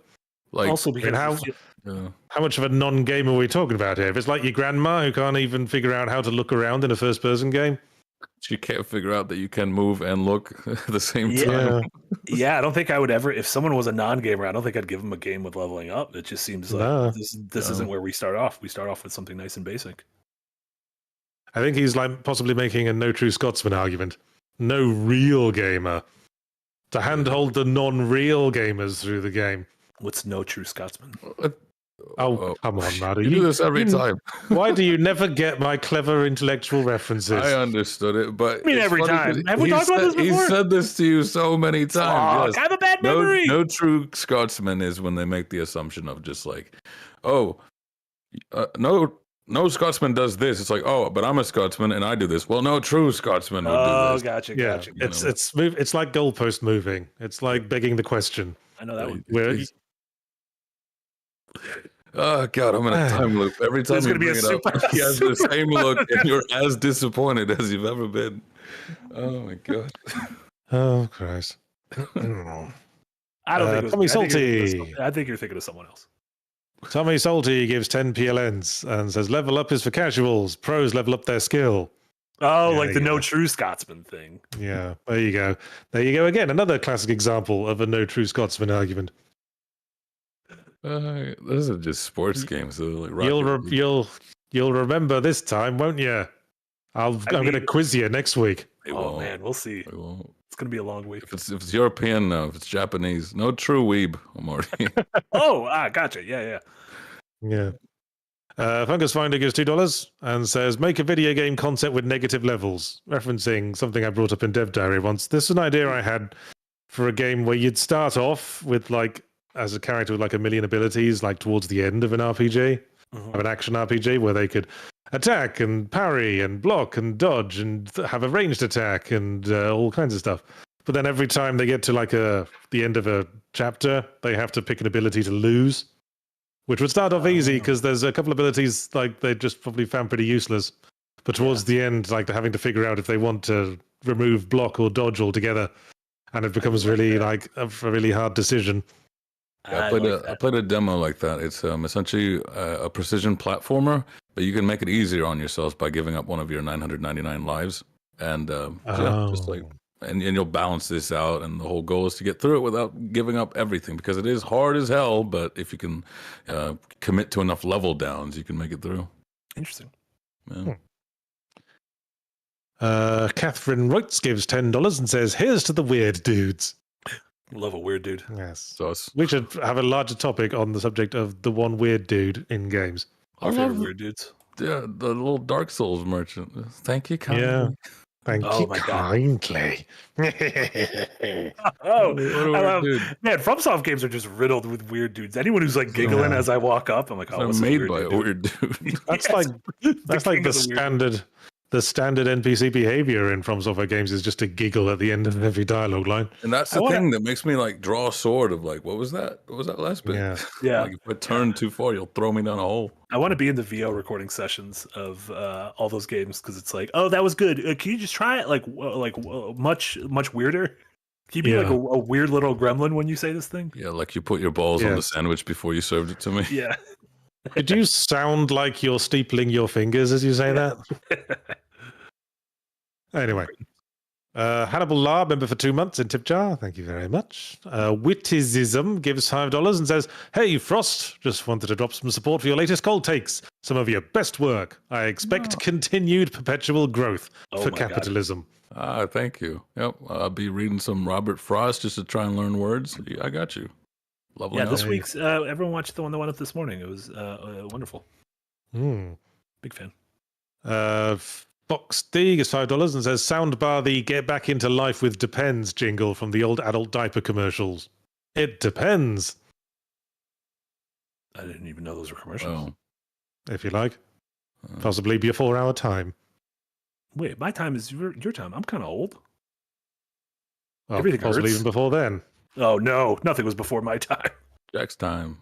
Like, Also because yeah. How much of a non-gamer are we talking about here? If it's like your grandma who can't even figure out how to look around in a first-person game, You can't figure out that you can move and look at the same Yeah. time. yeah, I don't think I would ever. If someone was a non-gamer, I don't think I'd give them a game with leveling up. It just seems like No. this isn't where we start off. We start off with something nice and basic. I think he's like possibly making a no true Scotsman argument. No real gamer to handhold the non-real gamers through the game. What's no true Scotsman? Oh, come on, Marty. You do this every you- time. Why do you never get my clever intellectual references? I understood it, but I mean, it's every funny time. 'cause Have we talked about this He before? said this to you so many times. Fuck, I Yes. have a bad memory. No true Scotsman is when they make the assumption of just like, oh, no Scotsman does this. It's like, oh, but I'm a Scotsman and I do this. Well, no true Scotsman would do this. Gotcha, Yeah, gotcha. it's like goalpost moving. It's like begging the question. I know that one. Where Oh God, I'm in a time loop. Every time There's you gonna be bring a it up, super- he has the same look, and you're as disappointed as you've ever been. Oh my God. Oh Christ! I don't think it was Tommy I think you're thinking of Salty. some- I think you're thinking of someone else. Tommy Salty gives 10 PLNs and says level up is for casuals. Pros level up their skill. Oh, Yeah, like the yeah. no true Scotsman thing. Yeah, there you go. There you go again. Another classic example of a no true Scotsman argument. Those are just sports games. They're like You'll Rocket League. you'll remember this time, won't you? I'm going to quiz you next week. They Oh won't. man, we'll see. They won't. It's gonna be a long week. If it's European, no. If it's Japanese, no true weeb, Marty. Oh, gotcha. Yeah. Yeah. Fungus Finder gives $2 and says, make a video game concept with negative levels, referencing something I brought up in Dev Diary once. This is an idea I had for a game where you'd start off with like as a character with like a million abilities, like towards the end of an RPG, of an action RPG, where they could attack and parry and block and dodge and have a ranged attack and all kinds of stuff. But then every time they get to like the end of a chapter, they have to pick an ability to lose, which would start off easy because there's a couple of abilities like they just probably found pretty useless. But towards the end, like they're having to figure out if they want to remove block or dodge altogether, and it becomes really like a really hard decision. I played a demo like that. It's essentially a precision platformer, but you can make it easier on yourselves by giving up one of your 999 lives, and just like and you'll balance this out. And the whole goal is to get through it without giving up everything, because it is hard as hell. But if you can commit to enough level downs, you can make it through. Interesting. Yeah. Catherine Reutz gives $10 and says, "Here's to the weird dudes." Love a weird dude. Yes. So We should have a larger topic on the subject of the one weird dude in games. Our favorite weird dudes. Yeah, the little Dark Souls merchant. Thank you kindly. Yeah. Thank you my God. kindly. Oh, What a I weird love, dude. man, FromSoft games are just riddled with weird dudes. Anyone who's like giggling Yeah. as I walk up, I'm like, oh, They're what's made weird by a dude? weird dude. That's Yes. like that's like king the of the weird. standard NPC behavior in From Software games is just to giggle at the end of every dialogue line. And that's the thing that makes me like draw a sword of like, what was that? What was that last bit? Yeah. Yeah. Like if I turn too far, you'll throw me down a hole. I want to be in the VO recording sessions of all those games because it's like, oh, that was good. Can you just try it? Like much weirder. Can you be like Yeah. a weird little gremlin when you say this thing? Yeah, like you put your balls on the Yes. sandwich before you served it to me. Yeah. Did you sound like you're steepling your fingers as you say that? Anyway. Hannibal La, member for 2 months in tip jar. Thank you very much. Witticism gives $5 and says, "Hey, Frost, just wanted to drop some support for your latest cold takes. Some of your best work. I expect continued perpetual growth Oh for my God. capitalism." Thank you. Yep, I'll be reading some Robert Frost just to try and learn words. Yeah, I got you. Leveling Yeah, up. this week's everyone watched the one that went up this morning. It was wonderful. Big fan. Fox D gets $5 and says, "Soundbar the Get Back Into Life with Depends jingle from the old adult diaper commercials. It depends, I didn't even know those were commercials. Well, if you like. Possibly be a 4-hour time. Wait, my time is your time. I'm kind of old. Well, Everything possibly hurts. even before then. Oh no, nothing was before my time. Jack's time.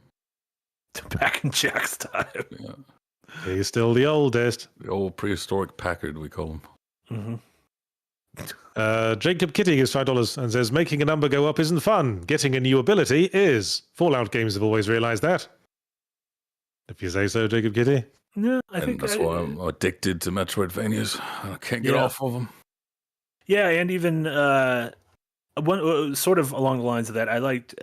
Back in Jack's time. Yeah. He's still the oldest. The old prehistoric Packard, we call him. Mm-hmm. Jacob Kitty gives $5 and says, "Making a number go up isn't fun. Getting a new ability is. Fallout games have always realized that." If you say so, Jacob Kitty. Yeah, I And think that's why I'm addicted to Metroidvanias. I can't get Yeah. off of them. Yeah, and even one sort of along the lines of that, I liked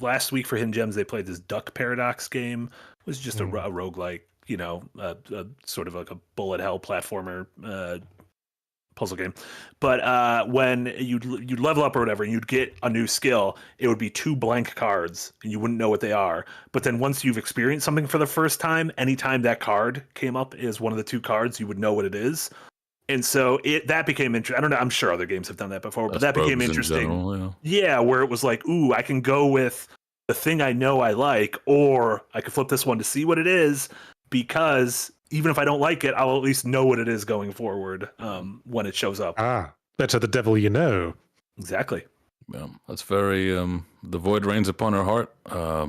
last week for Hidden Gems. They played this Duck Paradox game. It was just a roguelike, a sort of like a bullet hell platformer puzzle game. But when you'd level up or whatever, and you'd get a new skill, it would be 2 blank cards, and you wouldn't know what they are. But then once you've experienced something for the first time, anytime that card came up as one of the 2 cards, you would know what it is. And so that became interesting. I don't know. I'm sure other games have done that before, but that became interesting. General, Yeah, where it was like, ooh, I can go with the thing I know I like, or I could flip this one to see what it is, because even if I don't like it, I'll at least know what it is going forward when it shows up. Better the devil you know. Exactly. Yeah, that's very the void rains upon her heart.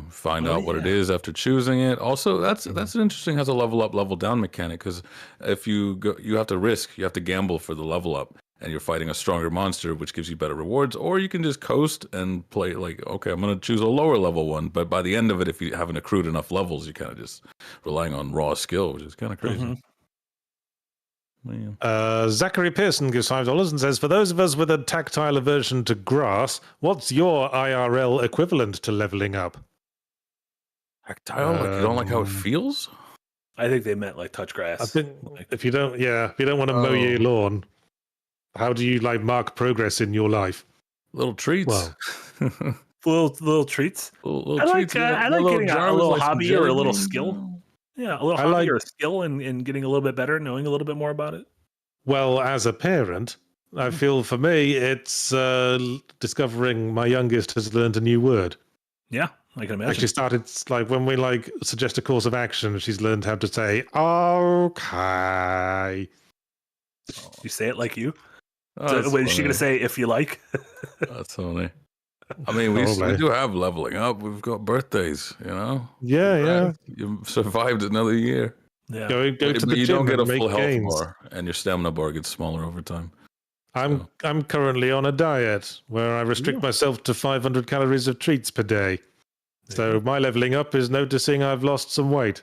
Find out what it is after choosing it. Also, that's an interesting, has a level up, level down mechanic, because if you go, you have to gamble for the level up, and you're fighting a stronger monster, which gives you better rewards, or you can just coast and play like, okay, I'm going to choose a lower level one, but by the end of it, if you haven't accrued enough levels, you kind of just relying on raw skill, which is kind of crazy. Mhm. Zachary Pearson gives $5 and says, "For those of us with a tactile aversion to grass, what's your IRL equivalent to leveling up?" Tactile, like you don't like how it feels? I think they meant like touch grass. I think if you don't want to mow your lawn, how do you like mark progress in your life? Little treats. Well, little treats. Little I like treats. I like getting a little hobby or a little skill. Yeah, a little hobby or a skill and getting a little bit better, knowing a little bit more about it. Well, as a parent, I feel for me, it's discovering my youngest has learned a new word. Yeah, I can Like imagine. she started, like when we like suggest a course of action, she's learned how to say okay. You say it like you. Oh, So, that's wait, is she gonna funny. say if you like? That's funny. I mean, we Probably. do have leveling up. We've got birthdays, you know? Yeah, yeah. You survived another year. Yeah. Go to But the you don't gym get and a full make health gains. bar, and your stamina bar gets smaller over time. So, I'm currently on a diet where I restrict myself to 500 calories of treats per day. So my leveling up is noticing I've lost some weight.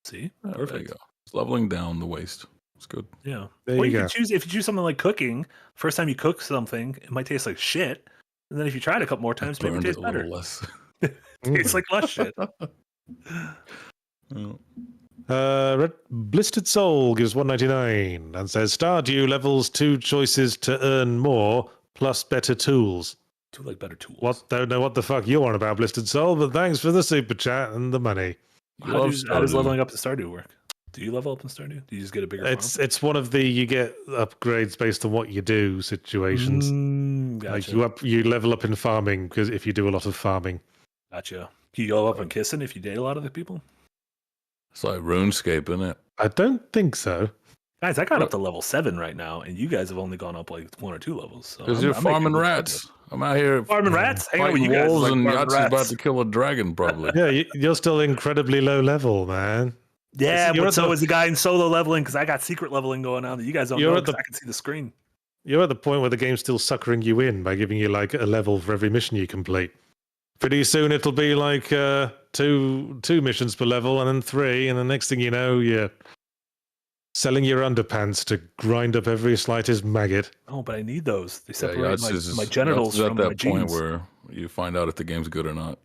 See, there perfect. you go. It's leveling down the waist. It's good. Yeah. There Or you you go. could choose if you choose something like cooking. First time you cook something, it might taste like shit, and then if you try it a couple more times, maybe it Burned tastes a better. little less. Tastes like less shit. Blistered Soul gives 199 and says Stardew levels 2 choices to earn more plus better tools. Two like better tools. What? Don't know what the fuck you're on about, Blistered Soul, but thanks for the super chat and the money. How does leveling up in Stardew work? Do you level up in Stardew? Do you just get a bigger farm? It's one of the you get upgrades based on what you do situations. Gotcha. Like you level up in farming because if you do a lot of farming. Gotcha. Can you go up and kissing if you date a lot of the people? It's like RuneScape, isn't it? I don't think so. Guys, I got up to level 7 right now, and you guys have only gone up like 1 or 2 levels. Because So you're I'm making farming good rats. progress. I'm out here Farming rats? Hang out with fighting you guys. wolves, Like and farming Yahtzee's about rats. to kill a dragon, probably. Yeah, you're still incredibly low level, man. Yeah, You're but at so the- is the guy in solo leveling because I got secret leveling going on that you guys don't You're know at the- because I can see the screen. You're at the point where the game's still suckering you in by giving you like a level for every mission you complete. Pretty soon it'll be like two missions per level and then 3, and the next thing you know, you're selling your underpants to grind up every slightest maggot. Oh, but I need those. They separate Yahtzee's my genitals Yahtzee's from at my that point jeans. where you find out if the game's good or not.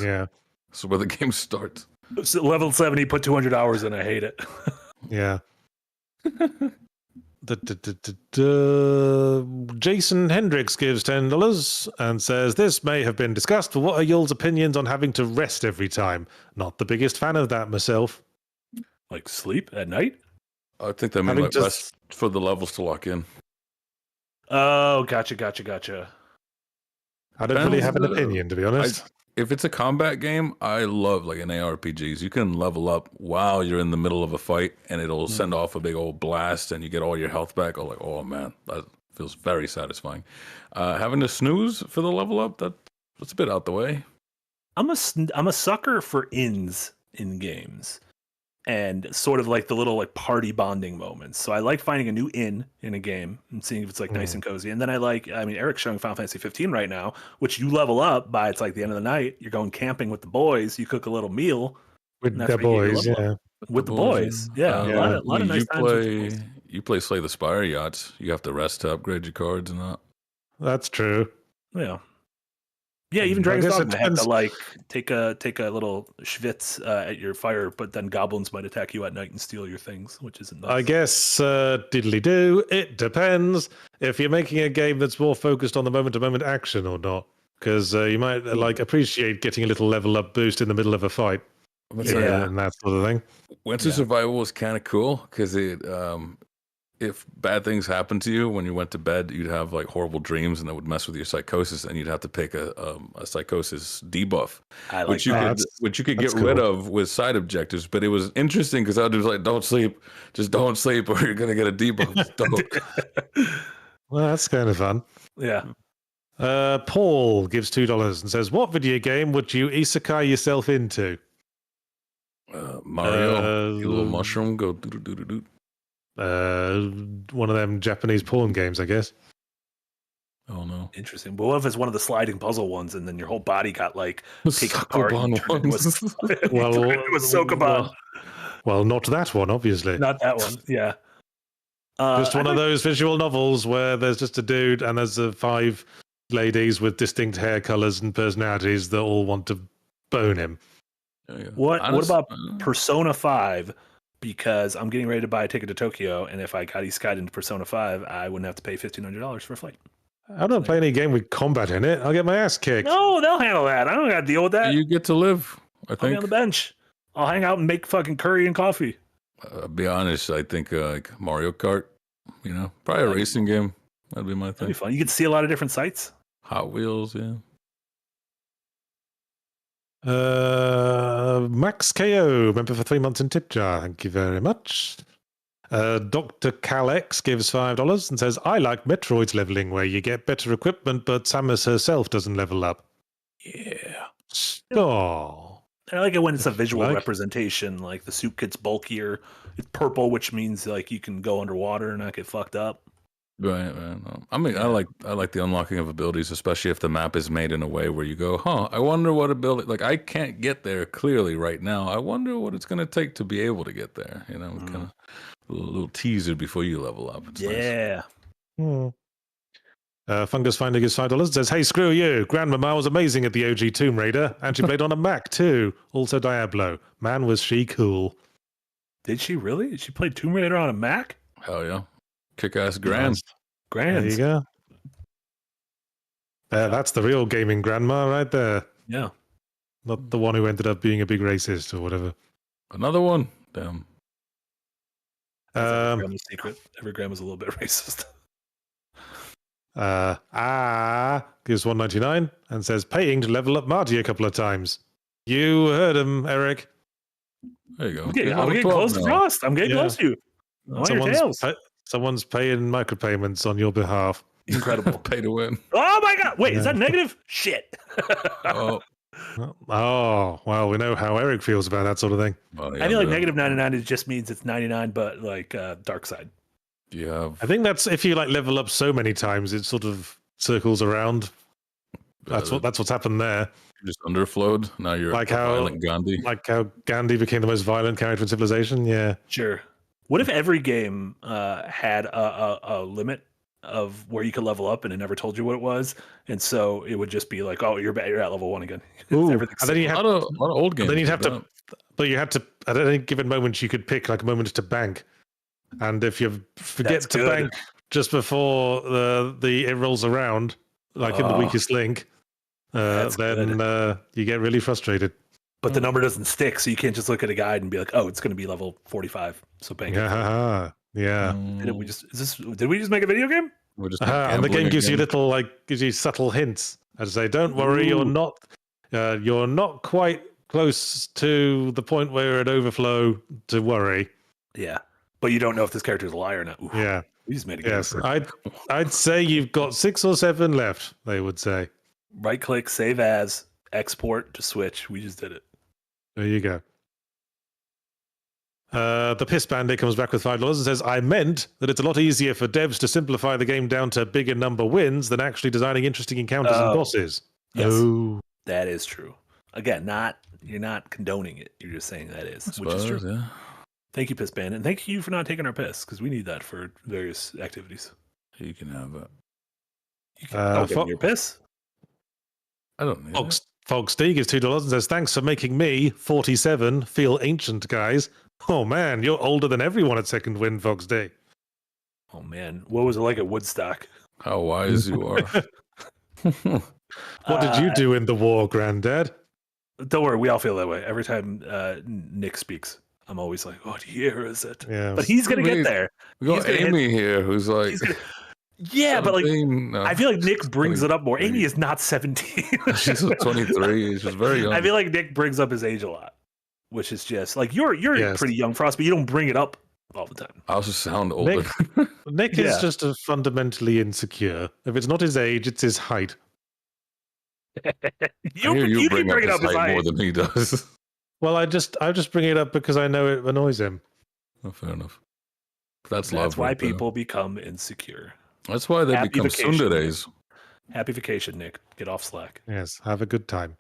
Yeah, So where the game starts. So level 70, put 200 hours in. I hate it. yeah. Jason Hendricks gives $10 and says, This may have been discussed, but what are y'all's opinions on having to rest every time? Not the biggest fan of that myself. Like sleep at night? I think they mean Having like to- rest for the levels to lock in. Oh, gotcha. I don't really have an Depends, opinion, to be honest. If it's a combat game, I love like in ARPGs. You can level up while you're in the middle of a fight, and it'll send off a big old blast, and you get all your health back. Oh, like, oh man, that feels very satisfying. Having to snooze for the level up, that's a bit out the way. I'm a sucker for ins in games, and sort of like the little like party bonding moments. So I like finding a new inn in a game and seeing if it's like nice and cozy. And then Eric's showing Final Fantasy 15 right now, which you level up by it's like the end of the night. You're going camping with the boys. You cook a little meal With and that's the where you get boys, your level yeah. up. With the boys. Yeah, a lot of nice times with the boys. You play Slay the Spire Yachts. You have to rest to upgrade your cards and that. That's true. Yeah. Yeah, even I Dragon's guess it Dogma had to depends. like take a little schwitz at your fire, but then goblins might attack you at night and steal your things, which isn't nice. I guess diddly do. It depends if you're making a game that's more focused on the moment-to-moment action or not, because you might like appreciate getting a little level up boost in the middle of a fight, and that sort of thing. Winter Survival was kind of cool because it, if bad things happened to you when you went to bed, you'd have like horrible dreams, and that would mess with your psychosis, and you'd have to pick a psychosis debuff, which you could get rid of with side objectives. But it was interesting because I was like, "Don't sleep, just don't sleep, or you're gonna get a debuff." Don't. Well, that's kind of fun. Yeah. Paul gives $2 and says, "What video game would you isekai yourself into?" Mario, you little mushroom, go doo doo doo doo. One of them Japanese porn games, I guess. Oh no! Interesting. But what if it's one of the sliding puzzle ones, and then your whole body got like taken apart? Sokoban ones. Well, it was Sokoban. Well, not that one, obviously. Not that one. Yeah. Just one of those visual novels where there's just a dude and there's 5 ladies with distinct hair colors and personalities that all want to bone him. What about Persona 5? Because I'm getting ready to buy a ticket to Tokyo, and if I got isekai'd into Persona 5, I wouldn't have to pay $1,500 for a flight. I don't play any game with combat in it. I'll get my ass kicked. No, they'll handle that. I don't got to deal with that. You get to live. I I'll be think. on the bench. I'll hang out and make fucking curry and coffee. Be honest. I think like Mario Kart You know, probably a racing game. That'd be my That'd be thing. fun. You could see a lot of different sites. Hot Wheels, yeah. Max KO, member for 3 months in tip jar. Thank you very much. Dr. Calex gives $5 and says, I like Metroid's leveling where you get better equipment, but Samus herself doesn't level up. Yeah. Oh. I like it when it's a visual Like- representation. Like the suit gets bulkier. It's purple, which means like you can go underwater and not get fucked up. Right. I mean, I like the unlocking of abilities, especially if the map is made in a way where you go, I wonder what ability. Like I can't get there clearly right now. I wonder what it's going to take to be able to get there. You know, kind of a little teaser before you level up. It's nice. Hmm. Fungus Finder gives $5 and says, hey, screw you. Grandmama was amazing at the OG Tomb Raider, and she played on a Mac too. Also Diablo. Man, was she cool. Did she really? She played Tomb Raider on a Mac? Hell yeah. Kick-ass grand. Grand. There you go. That's the real gaming grandma right there. Yeah. Not the one who ended up being a big racist or whatever. Another one. Damn. That's every grandma's secret. Every grandma's a little bit racist. Gives $1.99 and says paying to level up Marty a couple of times. You heard him, Eric. There you go. I'm getting close to Frost. I'm getting close to you. I want your tails. Someone's paying micropayments on your behalf. Incredible. Pay to win. Oh my god! Wait, is that negative? Shit. Oh, well, we know how Eric feels about that sort of thing. well, I feel like negative 99 just means it's 99, but like dark side. Yeah. I think that's if you like level up so many times, it sort of circles around. That's what's happened there. Just underflowed. Now you're Like a how- violent Gandhi. Like how Gandhi became the most violent character in Civilization. Yeah. Sure. What if every game had a limit of where you could level up and it never told you what it was? And so it would just be like, oh, you're at level 1 again. Ooh, Everything's and then you A have, lot of old games. then you'd did have to, that. but you had to, at any given moment, you could pick like a moment to bank. And if you forget That's to good. bank just before it rolls around, like in the Oh. weakest link, That's then you get really frustrated. But the number doesn't stick, so you can't just look at a guide and be like, oh, it's going to be level 45. So bang it. Yeah. Did we just make a video game? We're just And the game gambling gives you again. gives you subtle hints. I'd say, don't worry, you're not quite close to the point where it overflow to worry. Yeah. But you don't know if this character is a liar or not. Ooh, Yeah. we just made a game. Yes. I'd say you've got 6 or 7 left, they would say. Right click, save as, export to Switch. We just did it. There you go. The Piss Bandit comes back with $5 and says, I meant that it's a lot easier for devs to simplify the game down to bigger number wins than actually designing interesting encounters and bosses. Yes. Oh. That is true. Again, you're not condoning it. You're just saying that is, I which is suppose, true. yeah. Thank you, Piss Bandit. And thank you for not taking our piss, because we need that for various activities. You can have it. You can don't give me your piss. I don't need it. Fog Steve gives $2 and says, thanks for making me, 47, feel ancient, guys. Oh man, you're older than everyone at Second Wind, Fox Day. Oh man, what was it like at Woodstock? How wise you are. What did you do in the war, Granddad? Don't worry, we all feel that way. Every time Nick speaks, I'm always like, what year is it? Yeah. But he's going to get Wait. there. We got He's gonna Amy here who's like, He's gonna- Yeah, but like, 17, no. I feel like Nick brings it up more. 23. Amy is not 17. She's 23. She's very young. I feel like Nick brings up his age a lot, which is just like you're Yes. pretty young, Frost, but you don't bring it up all the time. I also sound older. Nick Yeah. is just a fundamentally insecure. If it's not his age, it's his height. I hear You bring keep bringing up his height more height. than he does. Well, I just bring it up because I know it annoys him. Oh, fair enough. That's love. That's why right there. people become insecure. That's why they Happy become vacation. tsunderes. Happy vacation, Nick. Get off Slack. Yes, have a good time.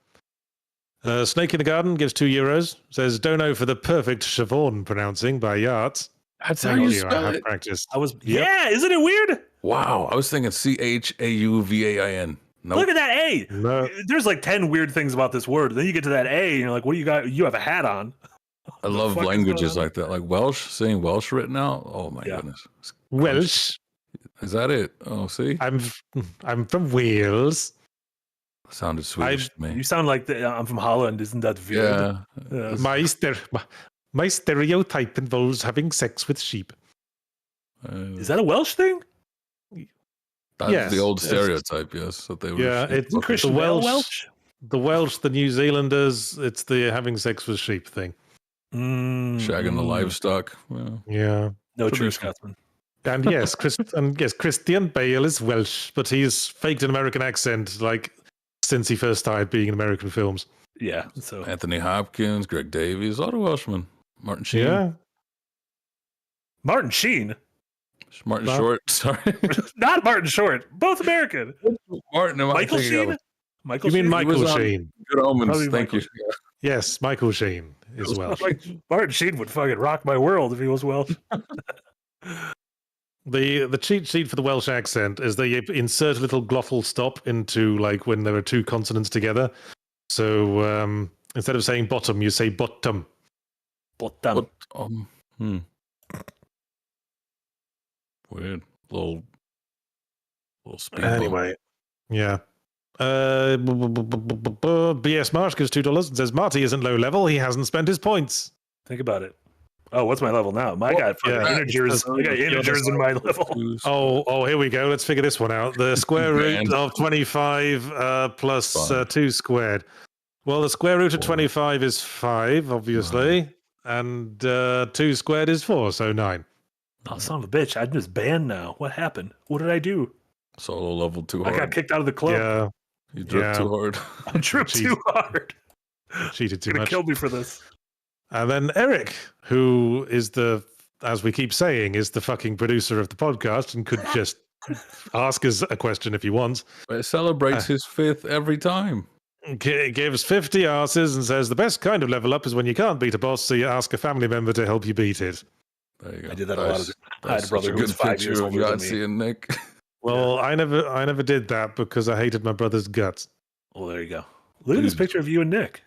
Snake in the Garden gives €2. Says, dono for the perfect Siobhan pronouncing by Yahtzee. That's Thank you, I have practiced. Yeah, isn't it weird? Wow, I was thinking CHAUVAIN. Nope. Look at that A. No. There's like 10 weird things about this word. Then you get to that A, and you're like, what do you got? You have a hat on. I love fuck is languages going on? like that. Like Welsh, saying Welsh written out. Oh my Yeah. goodness. Welsh. Is that it? Oh, see? I'm from Wales. Sounded Swedish to You me. sound like I'm from Holland. Isn't that weird? Yeah. My stereotype involves having sex with sheep. Is that a Welsh thing? That's Yes, the old yes. stereotype, yes. That they were Yeah, it's fucking- Christian the Bale Welsh, the Welsh, the New Zealanders. It's the having sex with sheep thing. shagging the livestock. Well, Yeah, No true Tradition. Scotsman. and yes, Christian Bale is Welsh, but he's faked an American accent like since he first started being in American films. Yeah. So Anthony Hopkins, Greg Davies, a lot of Welshmen. Martin Sheen. Yeah, Martin Sheen, Martin Well- Short. Sorry. not Martin Short. Both American. Martin. am I Michael thinking of? Sheen. Michael you mean Sheen? Michael was on- Sheen? Good Omens. Probably Thank Michael you. Yes, Michael Sheen is Welsh. Like, Martin Sheen would fucking rock my world if he was Welsh. The cheat sheet for the Welsh accent is they insert a little glottal stop into like when there are two consonants together. So instead of saying bottom, you say bottom. But But, Weird. Little speed bump. Anyway, yeah. BS Marsh gives $2 and says Marty isn't low level. He hasn't spent his points. think about it. Oh, what's my level now? My God, fucking yeah. integers. I got integers in my level. Oh, here we go. Let's figure this one out. The square root Grand. of 25 plus Five. 2 squared. Well, the square root of 25 is 5, obviously, and 2 squared is 4, so 9. Oh, son of a bitch. I'm just banned now. What happened? What did I do? Solo level too I hard. got kicked out of the club. Yeah, You dripped Yeah. too hard. I tripped Jeez. too hard. cheated too You're going much. to kill me for this. And then Eric, who is as we keep saying, is the fucking producer of the podcast and could just ask us a question if he wants. But it celebrates his 5th every time. Gives 50 asses and says the best kind of level up is when you can't beat a boss, so you ask a family member to help you beat it. There you go. I did that a lot of I had a That's brother such who was good 5 years picture of older than me. Yahtzee and Nick. Well, I never did that because I hated my brother's guts. Well, there you go. Look at this Dude. picture of you and Nick.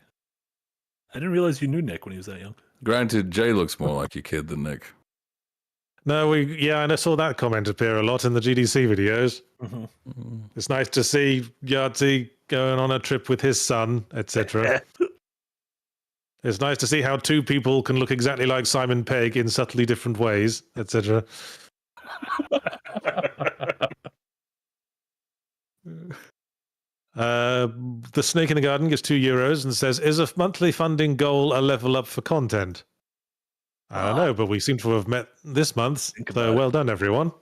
I didn't realize you knew Nick when he was that young. Granted, Jay looks more like your kid than Nick. No, and I saw that comment appear a lot in the GDC videos. Mm. It's nice to see Yahtzee going on a trip with his son, etc. It's nice to see how two people can look exactly like Simon Pegg in subtly different ways, etc. The Snake in the Garden gives €2 and says, "Is a monthly funding goal a level up for content?" I don't know, but we seem to have met this month. Think So about it. well done, everyone.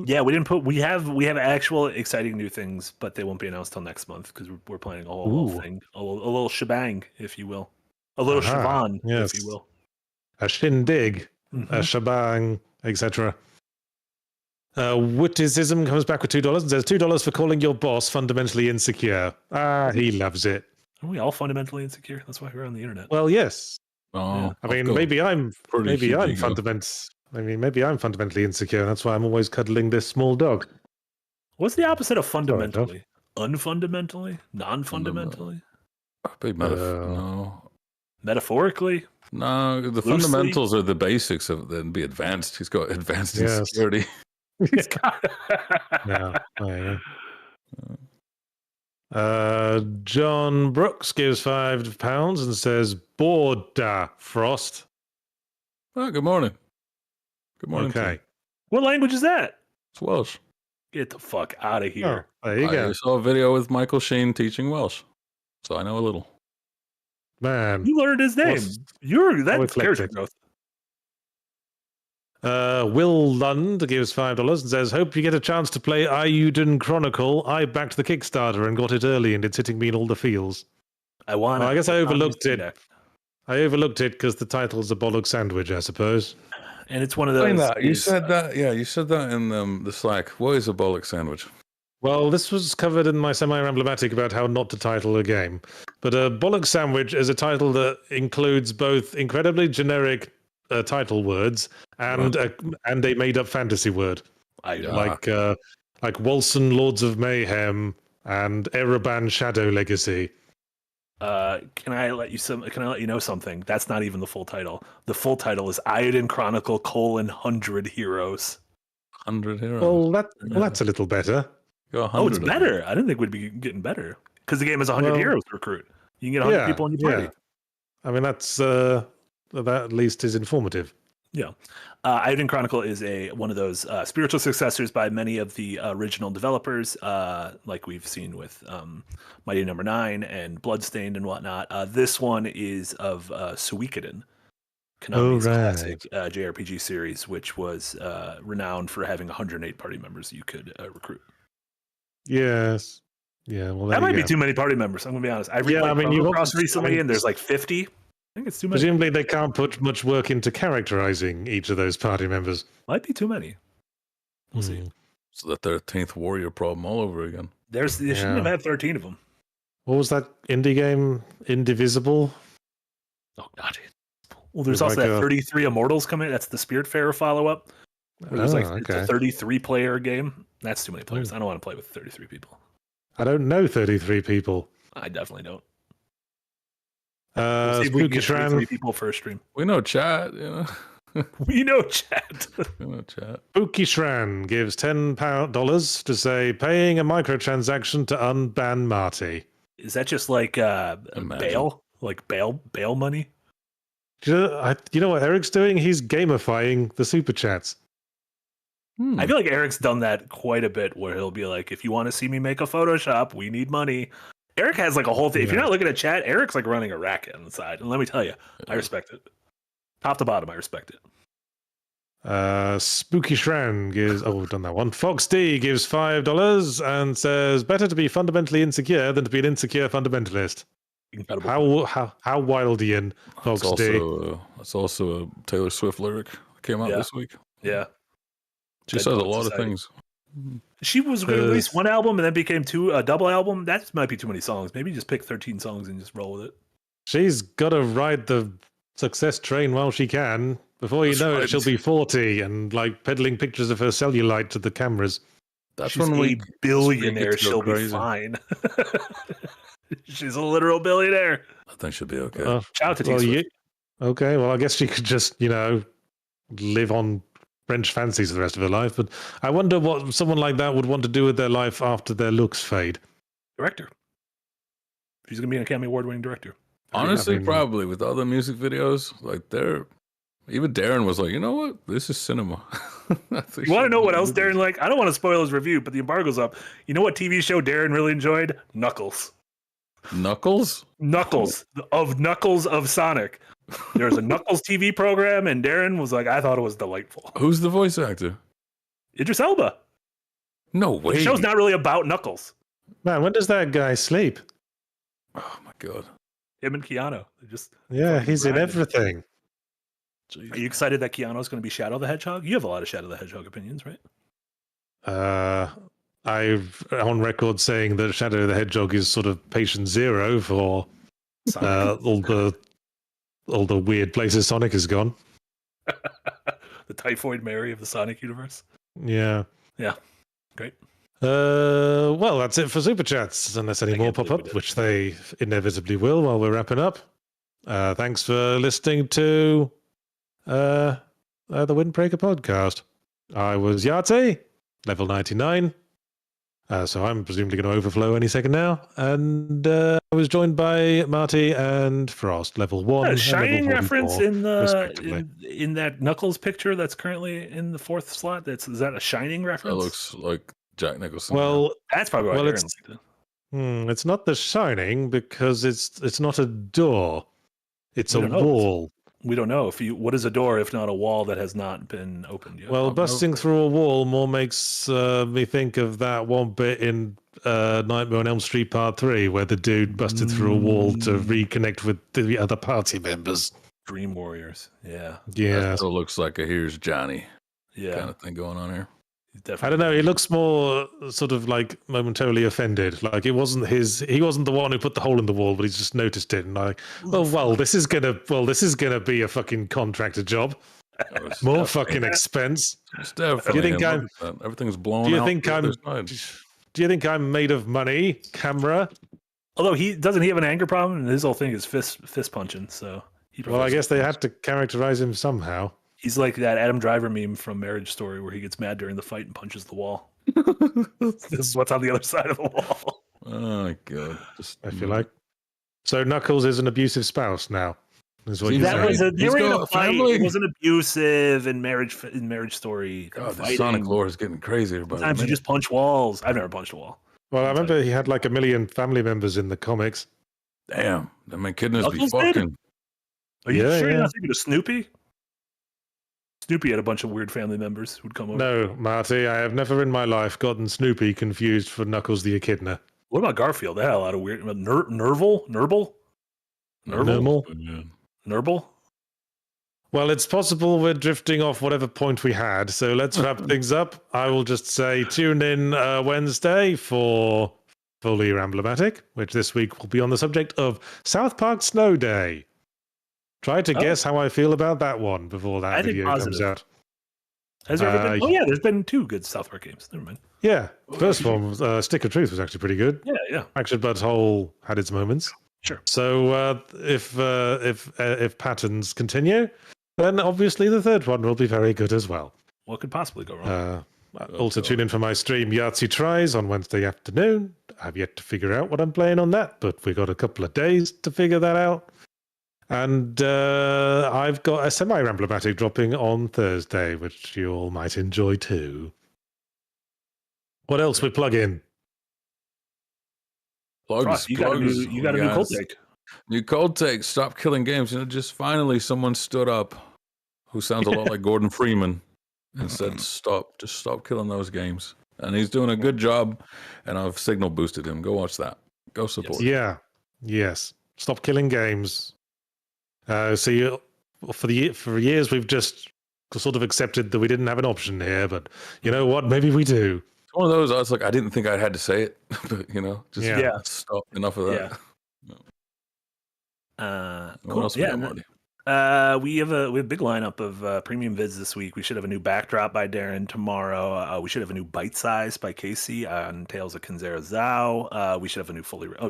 Yeah, we didn't put. We have actual exciting new things, but they won't be announced till next month because we're planning a whole Ooh. thing, a little shebang, if you will, a little Aha, shaban, yes. if you will. A shindig, Mhm. a shebang, etc. Witticism comes back with $2 and says $2 for calling your boss fundamentally insecure. He loves it. Aren't we all fundamentally insecure? That's why we're on the internet. Well, yes. Oh, I mean, maybe I'm Pretty huge ego. fundamentally insecure. That's why I'm always cuddling this small dog. What's the opposite of enough. fundamentally? Unfundamentally? Non-fundamentally? No. Metaphorically? No, the Loosely? fundamentals are the basics of then be advanced. He's got advanced Yes. insecurity. He's got- Yeah. There you go. John Brooks gives £5 and says, "Border Frost." Oh, good morning. Good morning. Okay. Tim. What language is that? It's Welsh. Get the fuck out of Oh, here. there you I go. saw a video with Michael Sheen teaching Welsh, so I know a little. Man. You learned his name. That's character eclectic. growth. Will Lund gives $5 and says, "Hope you get a chance to play Ayuden Chronicle. I backed the Kickstarter and got it early and it's hitting me in all the feels." I want. Well, I guess I overlooked it. I overlooked it because the title's a bollock sandwich, I suppose. And it's one of those. Explain that. You said that. Yeah, you said that in the Slack. What is a bollock sandwich? Well, this was covered in my semi-ramblomatic about how not to title a game. But a bollock sandwich is a title that includes both incredibly generic title words and a made-up fantasy word, like Walson Lords of Mayhem and Ereban Shadow Legacy. Can I let you know something? That's not even the full title. The full title is Ayuden Chronicle: 100 Heroes. 100 heroes. Well, that's a little better. Oh, it's better. I didn't think we'd be getting better because the game has 100 heroes to recruit. You can get 100 people in your party. I mean, that at least is informative. Yeah. Iodine Chronicle is one of those spiritual successors by many of the original developers, like we've seen with Mighty Number 9 and Bloodstained and whatnot. This one is of Suikoden, Konami's classic JRPG series, which was renowned for having 108 party members you could recruit. Yes. Yeah, well, that might be too many party members. I'm gonna be honest. I replayed Chrono Cross recently, and there's like 50. I think it's too many. Presumably, they can't put much work into characterizing each of those party members. Might be too many. We'll see. It's the 13th warrior problem all over again. They shouldn't have had 13 of them. What was that indie game? Indivisible? Oh, God. Well, there's also that 33 Immortals coming. That's the Spiritfarer follow-up. There's it's a 33-player game. That's too many players. I don't want to play with 33 people. I don't know 33 people. I definitely don't. We'll see if we can get 33 people for a stream. We know chat, We know chat. Spooky Shran gives $10 to say paying a microtransaction to unban Marty. Is that just like bail? Like bail money? You know what Eric's doing? He's gamifying the super chats. I feel like Eric's done that quite a bit where he'll be like, if you want to see me make a Photoshop, we need money. Eric has like a whole thing. If you're not looking at chat, Eric's like running a racket on the side. And let me tell you, I respect it. Top to bottom, I respect it. Spooky Shran gives... Oh, we've done that one. Fox D gives $5 and says, better to be fundamentally insecure than to be an insecure fundamentalist. Incredible. How wildian, Fox D. That's also a Taylor Swift lyric that came out this week. Yeah. She says a lot of things. She was going to release one album and then became a double album. That might be too many songs. Maybe just pick 13 songs and just roll with it. She's got to ride the success train while she can. Before you know it, she'll be 40 and like peddling pictures of her cellulite to the cameras. That's She's a billionaire. She'll be fine. She's a literal billionaire. I think she'll be okay. Shout out to T-Swift. Okay, well, I guess she could just, live on French fancies for the rest of her life. But I wonder what someone like that would want to do with their life after their looks fade. Director. She's going to be an Academy Award-winning director. Honestly, probably with all the music videos, like even Darren was like, you know what? This is cinema. You want to know what else Darren liked? I don't want to spoil his review, but the embargo's up. You know what TV show Darren really enjoyed? Knuckles. Knuckles of Sonic. There's a Knuckles TV program, and Darren was like, I thought it was delightful. Who's the voice actor? Idris Elba. No way. The show's not really about Knuckles. Man, when does that guy sleep? Oh my god. Him and Keanu. He's in everything. Jeez. Are you excited that Keanu's going to be Shadow the Hedgehog? You have a lot of Shadow the Hedgehog opinions, right? I've on record saying that Shadow the Hedgehog is sort of patient zero for all the weird places Sonic has gone. The Typhoid Mary of the Sonic universe. Yeah. Great. Well, that's it for Super Chats, unless any more pop up, which they inevitably will while we're wrapping up. Thanks for listening to the Windbreaker podcast. I was Yahtzee, level 99. So I'm presumably going to overflow any second now. And I was joined by Marty and Frost, level 1. A Shining reference in in that Knuckles picture that's currently in the 4th slot. Is that a Shining reference? That looks like Jack Nicholson. Well, that's probably why Darren liked it. It's not the Shining because it's not a door. It's a wall. We don't know what is a door if not a wall that has not been opened yet. Well, busting through a wall more makes me think of that one bit in Nightmare on Elm Street Part 3 where the dude busted through a wall to reconnect with the other party members. Dream Warriors. Yeah. Yeah. So it looks like a Here's Johnny kind of thing going on here. I don't know. He looks more sort of like momentarily offended. Like he wasn't the one who put the hole in the wall, but he's just noticed it. And like, this is gonna be a fucking contractor job. More fucking expense. Do you think everything's blown? Do you think I'm made of money? Camera. Although he have an anger problem, and his whole thing is fist punching. So I guess they have to characterize him somehow. He's like that Adam Driver meme from Marriage Story where he gets mad during the fight and punches the wall. This is what's on the other side of the wall. Oh, my God. I feel like. So Knuckles is an abusive spouse now. Is what See, you're That Sorry. was saying. they He's were in a got fight. family. It wasn't abusive in marriage story. They were God, the fighting. Sonic lore is getting crazier. By the Sometimes you minute. just punch walls. I've never punched a wall. Well, I I'll tell remember he had like 1 million family members in the comics. Damn, that man kidneys be Knuckles did? fucking. Are you Yeah, sure you're yeah. not thinking of Snoopy? Snoopy had a bunch of weird family members who'd come over. No, Marty, I have never in my life gotten Snoopy confused for Knuckles the Echidna. What about Garfield? They had a lot of weird. Nerval? Normal. Yeah. Nerble? Well, it's possible we're drifting off whatever point we had, so let's wrap things up. I will just say tune in Wednesday for Fully Emblematic, which this week will be on the subject of South Park Snow Day. Try to guess how I feel about that one before that I think video comes positive. out. Has there ever been? Oh yeah, there's been 2 good South Park games. Never mind. Yeah, first one, Stick of Truth, was actually pretty good. Yeah. Action Bud's Hole had its moments. Sure. So if patterns continue, then obviously the third one will be very good as well. What could possibly go wrong? Also tune in for my stream Yahtzee Tries on Wednesday afternoon. I've yet to figure out what I'm playing on that, but we've got a couple of days to figure that out. And I've got a semi-emblematic dropping on Thursday, which you all might enjoy too. What else we plug in? Plugs, you got a new cold guys. take. New cold take. Stop killing games. Just finally someone stood up who sounds a lot like Gordon Freeman and said, "Stop! Just stop killing those games." And he's doing a good job. And I've signal boosted him. Go watch that. Go support. Yeah. Yes. Stop killing games. For years we've just sort of accepted that we didn't have an option here, but you know what? Maybe we do. It's one of those. I was like, I didn't think I had to say it, but just stop. Enough of that. Cool. What else we got, Marty? We have a big lineup of premium vids this week. We should have a new backdrop by Darren tomorrow. We should have a new bite size by Casey on Tales of Kinzera Zhao. We should have a new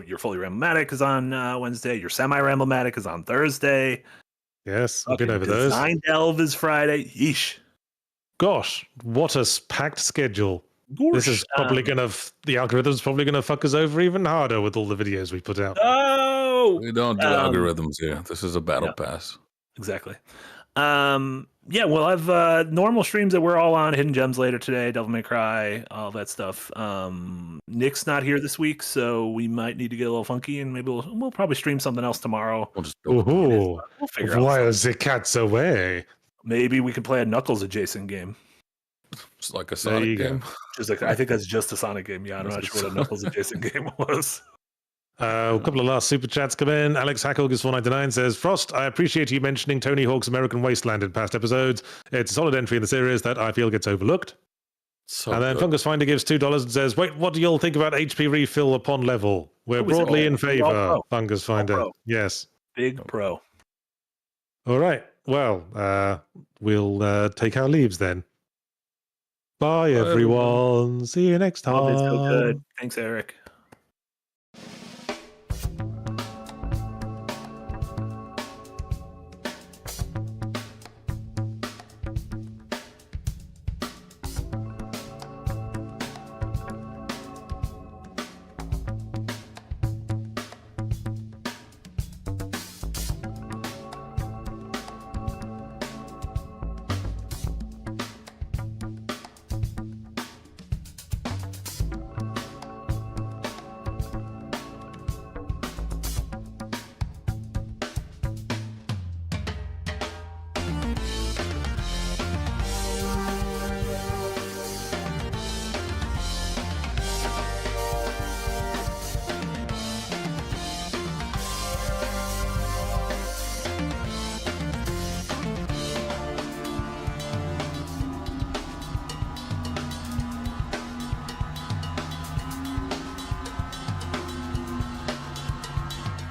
your fully Ramblematic is on Wednesday. Your semi Ramblematic is on Thursday. Yes, I've been over those. Design Delve is Friday. Yeesh. Gosh, what a packed schedule. This is probably the algorithm's probably gonna fuck us over even harder with all the videos we put out. Oh, We don't do algorithms here. This is a battle pass. Exactly. We'll have normal streams that we're all on. Hidden Gems later today. Devil May Cry, all that stuff. Nick's not here this week, so we might need to get a little funky, and maybe we'll probably stream something else tomorrow. We'll just Ooh, We'll figure out. while the cat's away. Maybe we could play a Knuckles adjacent game. It's like a There you Sonic go. game. Just like I think that's just a Sonic game. Yeah, I'm not sure what a Knuckles adjacent game was. A couple of last super chats come in. Alex Hackle gives 499 says, Frost, I appreciate you mentioning Tony Hawk's American Wasteland in past episodes. It's a solid entry in the series that I feel gets overlooked. So And then good. Fungus Finder gives $2 and says, wait, what do you all think about HP refill upon level? We're we said broadly in all favor, pro. Fungus Finder. pro. Yes. Big pro. All right. Well, we'll take our leaves then. Bye, everyone. See you next time. Love is so good. Thanks, Eric.